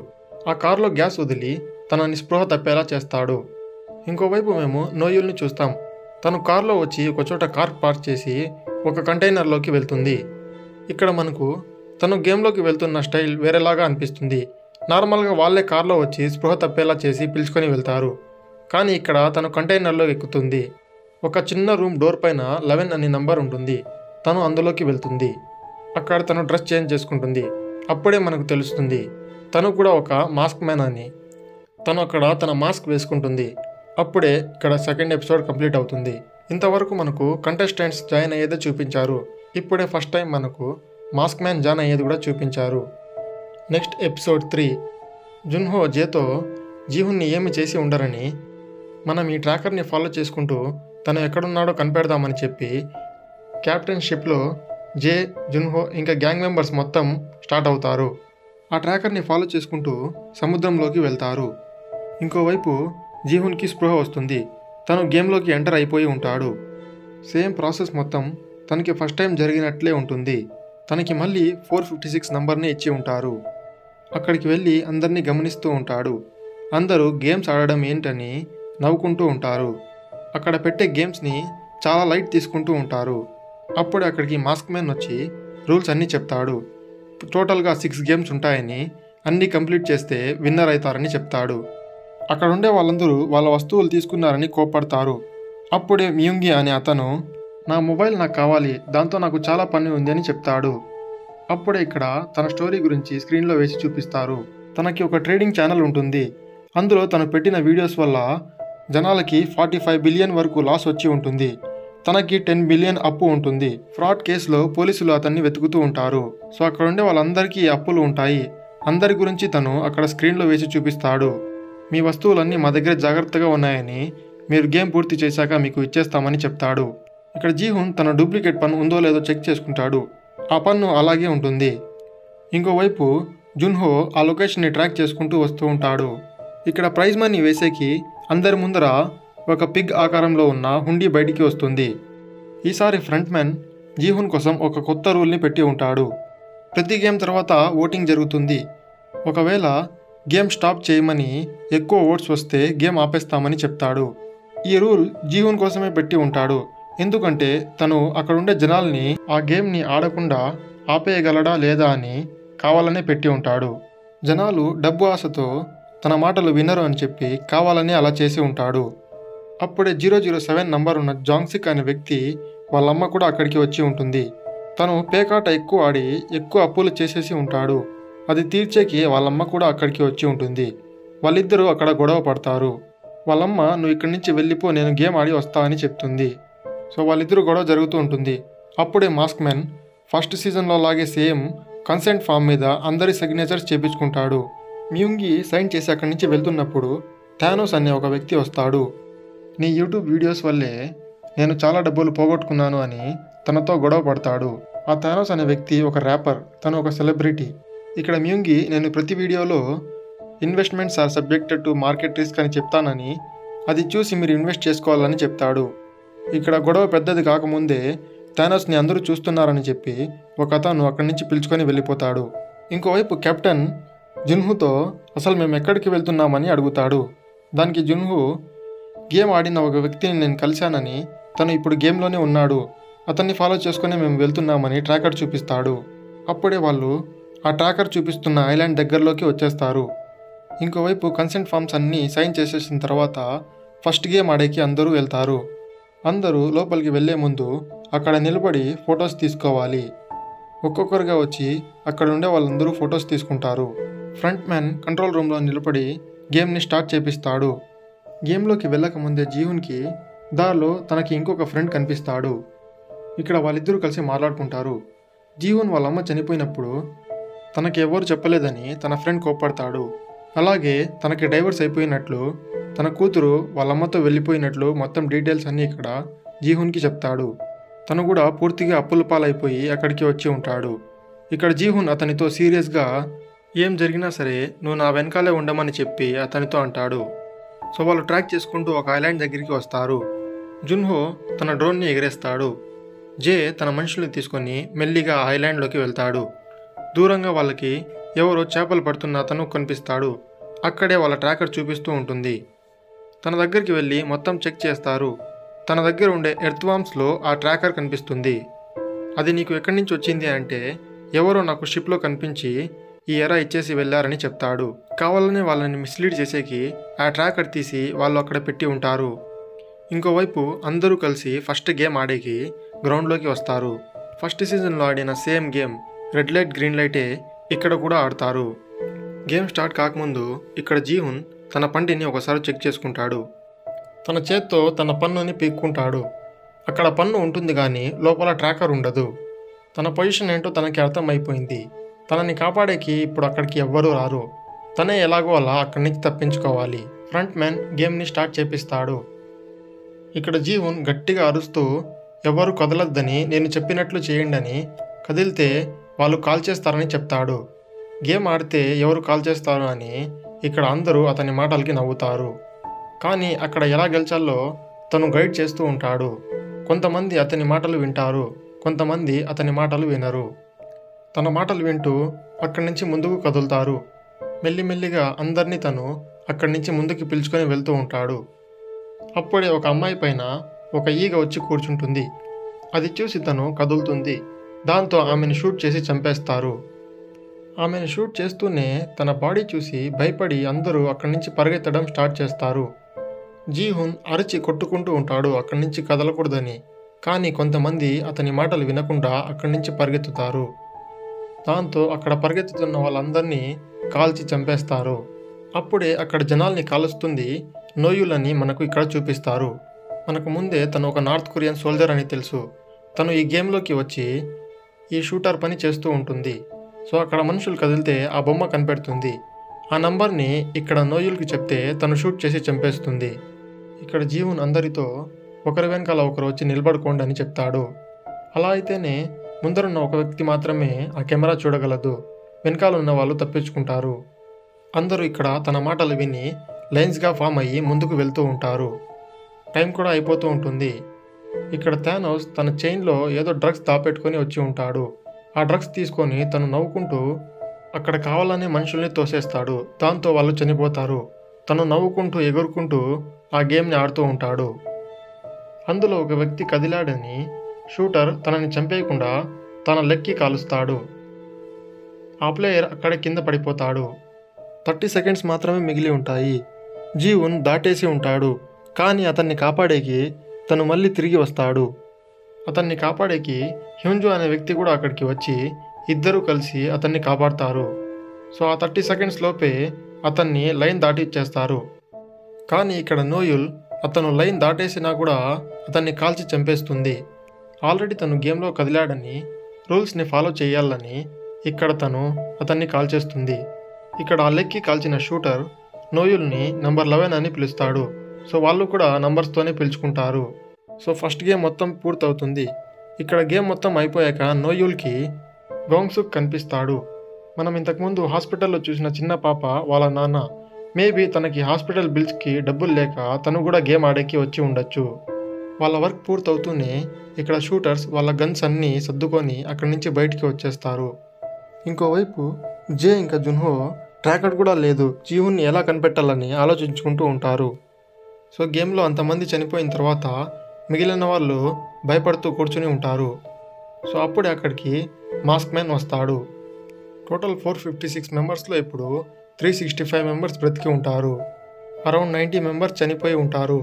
[SPEAKER 1] ఆ కారులో గ్యాస్ వదిలి తనని స్పృహ తప్పేలా చేస్తాడు. ఇంకోవైపు మేము నోయుల్ని చూస్తాం. తను కారులో వచ్చి ఒకచోట కార్ పార్క్ చేసి ఒక కంటైనర్లోకి వెళ్తుంది. ఇక్కడ మనకు తను గేమ్లోకి వెళ్తున్న స్టైల్ వేరేలాగా అనిపిస్తుంది. నార్మల్గా వాళ్ళే కార్లో వచ్చి స్పృహ తప్పేలా చేసి పిలుచుకొని వెళ్తారు. కానీ ఇక్కడ తను కంటైనర్లో ఎక్కుతుంది. ఒక చిన్న రూమ్ డోర్ పైన 11 అని నంబర్ ఉంటుంది. తను అందులోకి వెళ్తుంది. అక్కడ తను డ్రెస్ చేంజ్ చేసుకుంటుంది. అప్పుడే మనకు తెలుస్తుంది తను కూడా ఒక మాస్క్ మ్యాన్ అని. తను అక్కడ తన మాస్క్ వేసుకుంటుంది. అప్పుడే ఇక్కడ సెకండ్ ఎపిసోడ్ కంప్లీట్ అవుతుంది. ఇంతవరకు మనకు కంటెస్టెంట్స్ జాయిన్ అయ్యేదే చూపించారు. ఇప్పుడే ఫస్ట్ టైం మనకు మాస్క్ మ్యాన్ జాయిన్ అయ్యేది కూడా చూపించారు. Next episode 3. జున్హో జేతో జీహున్ని ఏమి చేసి ఉండరని, మనం ఈ ట్రాకర్ని ఫాలో చేసుకుంటూ తను ఎక్కడున్నాడో కనిపెడదామని చెప్పి కెప్టెన్ షిప్లో జే, జున్హో ఇంకా గ్యాంగ్ మెంబర్స్ మొత్తం స్టార్ట్ అవుతారు. ఆ ట్రాకర్ని ఫాలో చేసుకుంటూ సముద్రంలోకి వెళ్తారు. ఇంకోవైపు జీహున్కి స్పృహ వస్తుంది. తను గేమ్లోకి ఎంటర్ అయిపోయి ఉంటాడు. సేమ్ ప్రాసెస్ మొత్తం తనకి ఫస్ట్ టైం జరిగినట్లే ఉంటుంది. తనకి మళ్ళీ 456 నంబర్ని ఇచ్చి ఉంటారు. అక్కడికి వెళ్ళి అందరినీ గమనిస్తూ ఉంటాడు. అందరూ గేమ్స్ ఆడడం ఏంటని నవ్వుకుంటూ ఉంటారు. అక్కడ పెట్టే గేమ్స్ని చాలా లైట్ తీసుకుంటూ ఉంటారు. అప్పుడే అక్కడికి మాస్క్ మ్యాన్ వచ్చి రూల్స్ అన్నీ చెప్తాడు. టోటల్గా 6 గేమ్స్ ఉంటాయని, అన్నీ కంప్లీట్ చేస్తే విన్నర్ అవుతారని చెప్తాడు. అక్కడ ఉండే వాళ్ళందరూ వాళ్ళ వస్తువులు తీసుకున్నారని కోప్పడతారు. అప్పుడే మియుంగి అనే అతను నా మొబైల్ నాకు కావాలి, దాంతో నాకు చాలా పని ఉంది అని చెప్తాడు. అప్పుడే ఇక్కడ తన స్టోరీ గురించి స్క్రీన్లో వేసి చూపిస్తారు. తనకి ఒక ట్రేడింగ్ ఛానల్ ఉంటుంది. అందులో తను పెట్టిన వీడియోస్ వల్ల జనాలకి 45 బిలియన్ వరకు లాస్ వచ్చి ఉంటుంది. తనకి 10 బిలియన్ అప్పు ఉంటుంది. ఫ్రాడ్ కేసులో పోలీసులు అతన్ని వెతుకుతూ ఉంటారు. సో అక్కడ ఉండే వాళ్ళందరికీ అప్పులు ఉంటాయి. అందరి గురించి తను అక్కడ స్క్రీన్లో వేసి చూపిస్తాడు. మీ వస్తువులన్నీ మా దగ్గర జాగ్రత్తగా ఉన్నాయని, మీరు గేమ్ పూర్తి చేశాక మీకు ఇచ్చేస్తామని చెప్తాడు. ఇక్కడ జీహున్ తన డూప్లికేట్ పన్ను ఉందో లేదో చెక్ చేసుకుంటాడు. ఆ పన్ను అలాగే ఉంటుంది. ఇంకోవైపు జున్హో ఆ లొకేషన్ని ట్రాక్ చేసుకుంటూ వస్తూ ఉంటాడు. ఇక్కడ ప్రైజ్ మనీ వేసేకి అందరి ముందర ఒక పిగ్ ఆకారంలో ఉన్న హుండీ బయటికి వస్తుంది. ఈసారి ఫ్రంట్ మ్యాన్ జీహున్ కోసం ఒక కొత్త రూల్ని పెట్టి ఉంటాడు. ప్రతి గేమ్ తర్వాత ఓటింగ్ జరుగుతుంది. ఒకవేళ గేమ్ స్టాప్ చేయమని ఎక్కువ ఓట్స్ వస్తే గేమ్ ఆపేస్తామని చెప్తాడు. ఈ రూల్ జీహున్ కోసమే పెట్టి ఉంటాడు. ఎందుకంటే తను అక్కడ ఉండే జనాల్ని ఆ గేమ్ని ఆడకుండా ఆపేయగలడా లేదా అని కావాలనే పెట్టి ఉంటాడు. జనాలు డబ్బు ఆశతో తన మాటలు వినరు అని చెప్పి కావాలని అలా చేసి ఉంటాడు. అప్పుడే 007 నంబర్ ఉన్న జాంగ్సిక్ అనే వ్యక్తి వాళ్ళమ్మ కూడా అక్కడికి వచ్చి ఉంటుంది. తను పేకాట ఎక్కువ ఆడి ఎక్కువ అప్పులు చేసేసి ఉంటాడు. అది తీర్చేకి వాళ్ళమ్మ కూడా అక్కడికి వచ్చి ఉంటుంది. వాళ్ళిద్దరూ అక్కడ గొడవ పడతారు. వాళ్ళమ్మ నువ్వు ఇక్కడి నుంచి వెళ్ళిపో, నేను గేమ్ ఆడి వస్తా అని చెప్తుంది. సో వాళ్ళిద్దరూ గొడవ జరుగుతూ ఉంటుంది. అప్పుడే మాస్క్ మ్యాన్ ఫస్ట్ సీజన్లో లాగే సేమ్ కన్సెంట్ ఫామ్ మీద అందరి సిగ్నేచర్స్ చేపించుకుంటాడు. మియుంగి సైన్ చేసి అక్కడి నుంచి వెళ్తున్నప్పుడు థానోస్ అనే ఒక వ్యక్తి వస్తాడు. నీ యూట్యూబ్ వీడియోస్ వల్లే నేను చాలా డబ్బులు పోగొట్టుకున్నాను అని తనతో గొడవ పడతాడు. ఆ థానోస్ అనే వ్యక్తి ఒక ర్యాపర్, తను ఒక సెలబ్రిటీ. ఇక్కడ మియుంగి నేను ప్రతి వీడియోలో investments are subjected to market risk అని చెప్తానని, అది చూసి మీరు ఇన్వెస్ట్ చేసుకోవాలని చెప్తాడు. ఇక్కడ గొడవ పెద్దది కాకముందే థానోస్ని అందరూ చూస్తున్నారని చెప్పి ఒక అతను అక్కడి నుంచి పిలుచుకొని వెళ్ళిపోతాడు. ఇంకోవైపు కెప్టెన్ జున్హుతో అసలు మేము ఎక్కడికి వెళ్తున్నామని అడుగుతాడు. దానికి జున్హు గేమ్ ఆడిన ఒక వ్యక్తిని నేను కలిశానని, తను ఇప్పుడు గేమ్లోనే ఉన్నాడు, అతన్ని ఫాలో చేసుకుని మేము వెళ్తున్నామని ట్రాకర్ చూపిస్తాడు. అప్పుడే వాళ్ళు ఆ ట్రాకర్ చూపిస్తున్న ఐలాండ్ దగ్గరలోకి వచ్చేస్తారు. ఇంకోవైపు కన్సెంట్ ఫామ్స్ అన్నీ సైన్ చేసేసిన తర్వాత ఫస్ట్ గేమ్ ఆడేకి అందరూ వెళ్తారు. అందరూ లోపలికి వెళ్లే ముందు అక్కడ నిలబడి ఫొటోస్ తీసుకోవాలి. ఒక్కొక్కరుగా వచ్చి అక్కడ ఉండే వాళ్ళందరూ ఫొటోస్ తీసుకుంటారు. ఫ్రంట్ మ్యాన్ కంట్రోల్ రూమ్లో నిలబడి గేమ్ని స్టార్ట్ చేపిస్తాడు. గేమ్లోకి వెళ్ళకముందే జీహున్కి దారిలో తనకి ఇంకొక ఫ్రెండ్ కనిపిస్తాడు. ఇక్కడ వాళ్ళిద్దరూ కలిసి మాట్లాడుకుంటారు. జీహున్ వాళ్ళ అమ్మ చనిపోయినప్పుడు తనకి ఎవరు చెప్పలేదని తన ఫ్రెండ్ కోప్పడతాడు. అలాగే తనకి డైవర్స్ అయిపోయినట్లు, తన కూతురు వాళ్ళమ్మతో వెళ్ళిపోయినట్లు మొత్తం డీటెయిల్స్ అన్నీ ఇక్కడ జీహున్కి చెప్తాడు. తను కూడా పూర్తిగా అప్పుల పాలైపోయి అక్కడికి వచ్చి ఉంటాడు. ఇక్కడ జీహున్ అతనితో సీరియస్గా ఏం జరిగినా సరే నువ్వు నా వెనకాలే ఉండమని చెప్పి అతనితో అంటాడు. సో వాళ్ళు ట్రాక్ చేసుకుంటూ ఒక ఐలాండ్ దగ్గరికి వస్తారు. జున్హో తన డ్రోన్ని ఎగరేస్తాడు. జే తన మనుషుల్ని తీసుకొని మెల్లిగా ఐలాండ్లోకి వెళ్తాడు. దూరంగా వాళ్ళకి ఎవరో చేపలు పడుతున్న అతను కనిపిస్తాడు. అక్కడే వాళ్ళ ట్రాకర్ చూపిస్తూ ఉంటుంది. తన దగ్గరికి వెళ్ళి మొత్తం చెక్ చేస్తారు. తన దగ్గర ఉండే ఎర్త్వామ్స్లో ఆ ట్రాకర్ కనిపిస్తుంది. అది నీకు ఎక్కడి నుంచి వచ్చింది అంటే ఎవరో నాకు షిప్లో కనిపించి ఈ ఎరా ఇచ్చేసి వెళ్ళారని చెప్తాడు. కావాలని వాళ్ళని మిస్లీడ్ చేసేకి ఆ ట్రాకర్ తీసి వాళ్ళు అక్కడ పెట్టి ఉంటారు. ఇంకోవైపు అందరూ కలిసి ఫస్ట్ గేమ్ ఆడేకి గ్రౌండ్లోకి వస్తారు. ఫస్ట్ సీజన్లో ఆడిన same game red light green లైటే ఇక్కడ కూడా ఆడతారు. గేమ్ స్టార్ట్ కాకముందు ఇక్కడ జీహున్ తన పంటిని ఒకసారి చెక్ చేసుకుంటాడు. తన చేత్తో తన పన్నుని పీక్కుంటాడు. అక్కడ పన్ను ఉంటుంది కానీ లోపల ట్రాకర్ ఉండదు. తన పొజిషన్ ఏంటో తనకి అర్థమైపోయింది. తనని కాపాడేకి ఇప్పుడు అక్కడికి ఎవ్వరూ రారు. తనే ఎలాగో అలా అక్కడి నుంచి తప్పించుకోవాలి. ఫ్రంట్ మ్యాన్ గేమ్ని స్టార్ట్ చేపిస్తాడు. ఇక్కడ జీవున్ గట్టిగా అరుస్తూ ఎవరు కదలొద్దని, నేను చెప్పినట్లు చేయండి అని, కదిలితే వాళ్ళు కాల్ చేస్తారని చెప్తాడు. గేమ్ ఆడితే ఎవరు కాల్ చేస్తారు అని ఇక్కడ అందరూ అతని మాటలకి నవ్వుతారు. కానీ అక్కడ ఎలా గెలిచాలో తను గైడ్ చేస్తూ ఉంటాడు. కొంతమంది అతని మాటలు వింటారు, కొంతమంది అతని మాటలు వినరు. తన మాటలు వింటూ అక్కడి నుంచి ముందుకు కదులుతారు. మెల్లిమెల్లిగా అందరినీ తను అక్కడి నుంచి ముందుకు పిలుచుకొని వెళ్తూ ఉంటాడు. అప్పుడే ఒక అమ్మాయి పైన ఒక ఈగ వచ్చి కూర్చుంటుంది. అది చూసి తను కదులుతుంది. దాంతో ఆమెను షూట్ చేసి చంపేస్తారు. ఆమెను షూట్ చేస్తూనే తన బాడీ చూసి భయపడి అందరూ అక్కడి నుంచి పరిగెత్తడం స్టార్ట్ చేస్తారు. జీహున్ అరిచి కొట్టుకుంటూ ఉంటాడు అక్కడి నుంచి కదలకూడదని. కానీ కొంతమంది అతని మాటలు వినకుండా అక్కడి నుంచి పరిగెత్తుతారు. దాంతో అక్కడ పరిగెత్తుతున్న వాళ్ళందరినీ కాల్చి చంపేస్తారు. అప్పుడే అక్కడ జనాల్ని కాలుస్తుంది నోయుల్ అని మనకు ఇక్కడ చూపిస్తారు. మనకు ముందే తను ఒక నార్త్ కొరియన్ సోల్జర్ అని తెలుసు. తను ఈ గేమ్లోకి వచ్చి ఈ షూటర్ పని చేస్తూ ఉంటుంది. సో అక్కడ మనుషులు కదిలితే ఆ బొమ్మ కనిపెడుతుంది. ఆ నంబర్ని ఇక్కడ నోయుల్కి చెప్తే తను షూట్ చేసి చంపేస్తుంది. ఇక్కడ జీవున్ అందరితో ఒకరి వెనకాల ఒకరు వచ్చి నిలబడుకోండి అని చెప్తాడు. అలా అయితేనే ముందరున్న ఒక వ్యక్తి మాత్రమే ఆ కెమెరా చూడగలదు. వెనకాల ఉన్న వాళ్ళు తప్పించుకుంటారు. అందరూ ఇక్కడ తన మాటలు విని లైన్స్గా ఫామ్ అయ్యి ముందుకు వెళ్తూ ఉంటారు. టైం కూడా అయిపోతూ ఉంటుంది. ఇక్కడ థానోస్ తన చైన్లో ఏదో డ్రగ్స్ దాపెట్టుకొని వచ్చి ఉంటాడు. ఆ డ్రగ్స్ తీసుకొని తను నవ్వుకుంటూ అక్కడ కావాలనే మనుషుల్ని తోసేస్తాడు. దాంతో వాళ్ళు చనిపోతారు. తను నవ్వుకుంటూ ఎగురుకుంటూ ఆ గేమ్ని ఆడుతూ ఉంటాడు. అందులో ఒక వ్యక్తి కదిలాడని షూటర్ తనని చంపేయకుండా తన లెక్కి కాలుస్తాడు. ఆ ప్లేయర్ అక్కడే కింద పడిపోతాడు. 30 సెకండ్స్ మాత్రమే మిగిలి ఉంటాయి. జీవున్ దాటేసి ఉంటాడు. కానీ అతన్ని కాపాడేకి తను మళ్ళీ తిరిగి వస్తాడు. అతన్ని కాపాడేకి హ్యూంజో అనే వ్యక్తి కూడా అక్కడికి వచ్చి ఇద్దరూ కలిసి అతన్ని కాపాడతారు. సో ఆ 30 సెకండ్స్ లోపే అతన్ని లైన్ దాటి ఇచ్చేస్తారు. కానీ ఇక్కడ నోయుల్ అతను లైన్ దాటేసినా కూడా అతన్ని కాల్చి చంపేస్తుంది. ఆల్రెడీ తను గేమ్లో కదిలాడని, రూల్స్ని ఫాలో చేయాలని ఇక్కడ తను అతన్ని కాల్చేస్తుంది. ఇక్కడ ఆ లెక్కి కాల్చిన షూటర్ నోయుల్ని నంబర్ 11 అని పిలుస్తాడు. సో వాళ్ళు కూడా నంబర్స్తోనే పిలుచుకుంటారు. సో ఫస్ట్ గేమ్ మొత్తం పూర్తవుతుంది. ఇక్కడ గేమ్ మొత్తం అయిపోయాక నోయుల్కి గోంగ్సుక్ కనిపిస్తాడు. మనం ఇంతకుముందు హాస్పిటల్లో చూసిన చిన్న పాప వాళ్ళ నాన్న. మేబీ తనకి హాస్పిటల్ బిల్స్కి డబ్బులు లేక తను కూడా గేమ్ ఆడేకి వచ్చి ఉండొచ్చు. వాళ్ళ వర్క్ పూర్తవుతూనే ఇక్కడ షూటర్స్ వాళ్ళ గన్స్ అన్నీ సర్దుకొని అక్కడి నుంచి బయటికి వచ్చేస్తారు. ఇంకోవైపు జే ఇంకా జున్హో ట్రాకర్ కూడా లేదు, జీవున్ని ఎలా కనిపెట్టాలని ఆలోచించుకుంటూ ఉంటారు. సో గేమ్లో అంతమంది చనిపోయిన తర్వాత మిగిలిన వాళ్ళు భయపడుతూ కూర్చుని ఉంటారు. సో అప్పుడే అక్కడికి మాస్క్ మ్యాన్ వస్తాడు. టోటల్ 456 మెంబర్స్లో ఇప్పుడు 365 మెంబర్స్ బ్రతికి ఉంటారు. అరౌండ్ 90 మెంబర్స్ చనిపోయి ఉంటారు.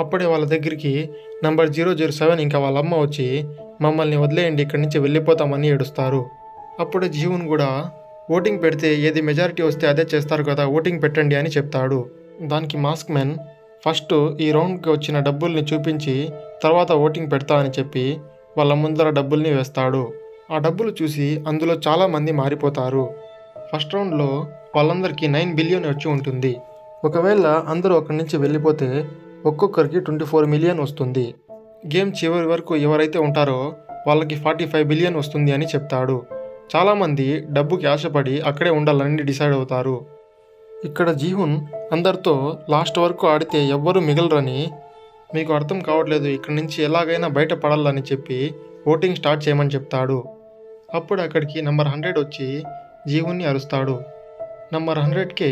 [SPEAKER 1] అప్పుడే వాళ్ళ దగ్గరికి నంబర్ 007 ఇంకా వాళ్ళ అమ్మ వచ్చి మమ్మల్ని వదిలేయండి, ఇక్కడి నుంచి వెళ్ళిపోతామని ఏడుస్తారు. అప్పుడే జీవున్ కూడా ఓటింగ్ పెడితే ఏది మెజారిటీ వస్తే అదే చేస్తారు కదా, ఓటింగ్ పెట్టండి అని చెప్తాడు. దానికి మాస్క్ మ్యాన్ ఫస్ట్ ఈ రౌండ్కి వచ్చిన డబ్బుల్ని చూపించి తర్వాత ఓటింగ్ పెడతా అని చెప్పి వాళ్ళ ముందర డబ్బుల్ని వేస్తాడు. ఆ డబ్బులు చూసి అందులో చాలామంది మారిపోతారు. ఫస్ట్ రౌండ్లో వాళ్ళందరికీ 9 బిలియన్ వచ్చి ఉంటుంది. ఒకవేళ అందరూ అక్కడి నుంచి వెళ్ళిపోతే ఒక్కొక్కరికి 24 మిలియన్ వస్తుంది. గేమ్ చివరి వరకు ఎవరైతే ఉంటారో వాళ్ళకి 45 బిలియన్ వస్తుంది అని చెప్తాడు. చాలామంది డబ్బుకి ఆశపడి అక్కడే ఉండాలని డిసైడ్ అవుతారు. ఇక్కడ జీహున్ అందరితో లాస్ట్ వరకు ఆడితే ఎవ్వరూ మిగలరని, మీకు అర్థం కావట్లేదు, ఇక్కడి నుంచి ఎలాగైనా బయటపడాలని చెప్పి ఓటింగ్ స్టార్ట్ చేయమని చెప్తాడు. అప్పుడు అక్కడికి నంబర్ 100 వచ్చి జీహున్ని అరుస్తాడు. నంబర్ 100కే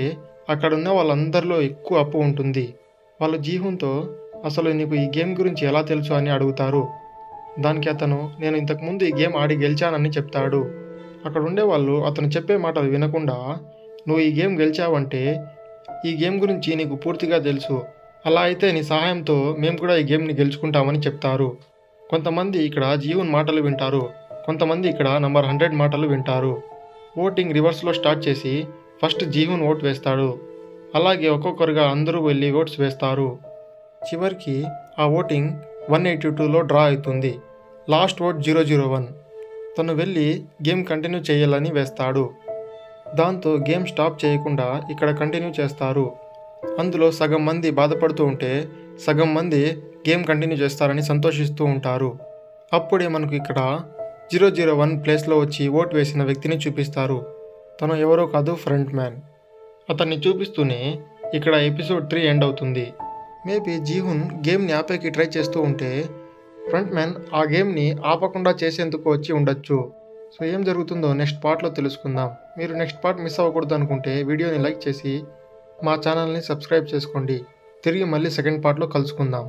[SPEAKER 1] అక్కడున్న వాళ్ళందరిలో ఎక్కువ అప్పు ఉంటుంది. వాళ్ళు జీహున్తో అసలు నీకు ఈ గేమ్ గురించి ఎలా తెలుసు అని అడుగుతారు. దానికి అతను నేను ఇంతకుముందు ఈ గేమ్ ఆడి గెలిచానని చెప్తాడు. అక్కడ ఉండేవాళ్ళు అతను చెప్పే మాటలు వినకుండా నువ్వు ఈ గేమ్ గెలిచావంటే ఈ గేమ్ గురించి నీకు పూర్తిగా తెలుసు, అలా అయితే నీ సహాయంతో మేము కూడా ఈ గేమ్ని గెలుచుకుంటామని చెప్తారు. కొంతమంది ఇక్కడ జీవన్ మాటలు వింటారు, కొంతమంది ఇక్కడ నంబర్ 100 మాటలు వింటారు. ఓటింగ్ రివర్స్లో స్టార్ట్ చేసి ఫస్ట్ జీవన్ ఓట్ వేస్తాడు. అలాగే ఒక్కొక్కరుగా అందరూ వెళ్ళి ఓట్స్ వేస్తారు. చివరికి ఆ ఓటింగ్ 182లో డ్రా అవుతుంది. Last vote 001. తను వెళ్ళి గేమ్ కంటిన్యూ చేయాలని వేస్తాడు. దాంతో గేమ్ స్టాప్ చేయకుండా ఇక్కడ కంటిన్యూ చేస్తారు. అందులో సగం మంది బాధపడుతూ ఉంటే సగం మంది గేమ్ కంటిన్యూ చేస్తారని సంతోషిస్తూ ఉంటారు. అప్పుడే మనకు ఇక్కడ 001 ప్లేస్లో వచ్చి ఓటు వేసిన వ్యక్తిని చూపిస్తారు. తను ఎవరో కాదు, ఫ్రంట్ మ్యాన్. అతన్ని చూపిస్తూనే ఇక్కడ ఎపిసోడ్ 3 ఎండ్ అవుతుంది. మేబీ జీహున్ గేమ్ని ఆపేకి ట్రై చేస్తూ ఉంటే ఫ్రంట్ మ్యాన్ ఆ గేమ్ని ఆపకుండా చేసేందుకు వచ్చి ఉండొచ్చు. సో ఏం జరుగుతుందో నెక్స్ట్ పార్ట్లో తెలుసుకుందాం. మీరు నెక్స్ట్ పార్ట్ మిస్ అవ్వకూడదు అనుకుంటే వీడియోని లైక్ చేసి మా ఛానల్ని సబ్స్క్రైబ్ చేసుకోండి. తిరిగి మళ్ళీ సెకండ్ పార్ట్లో కలుసుకుందాం.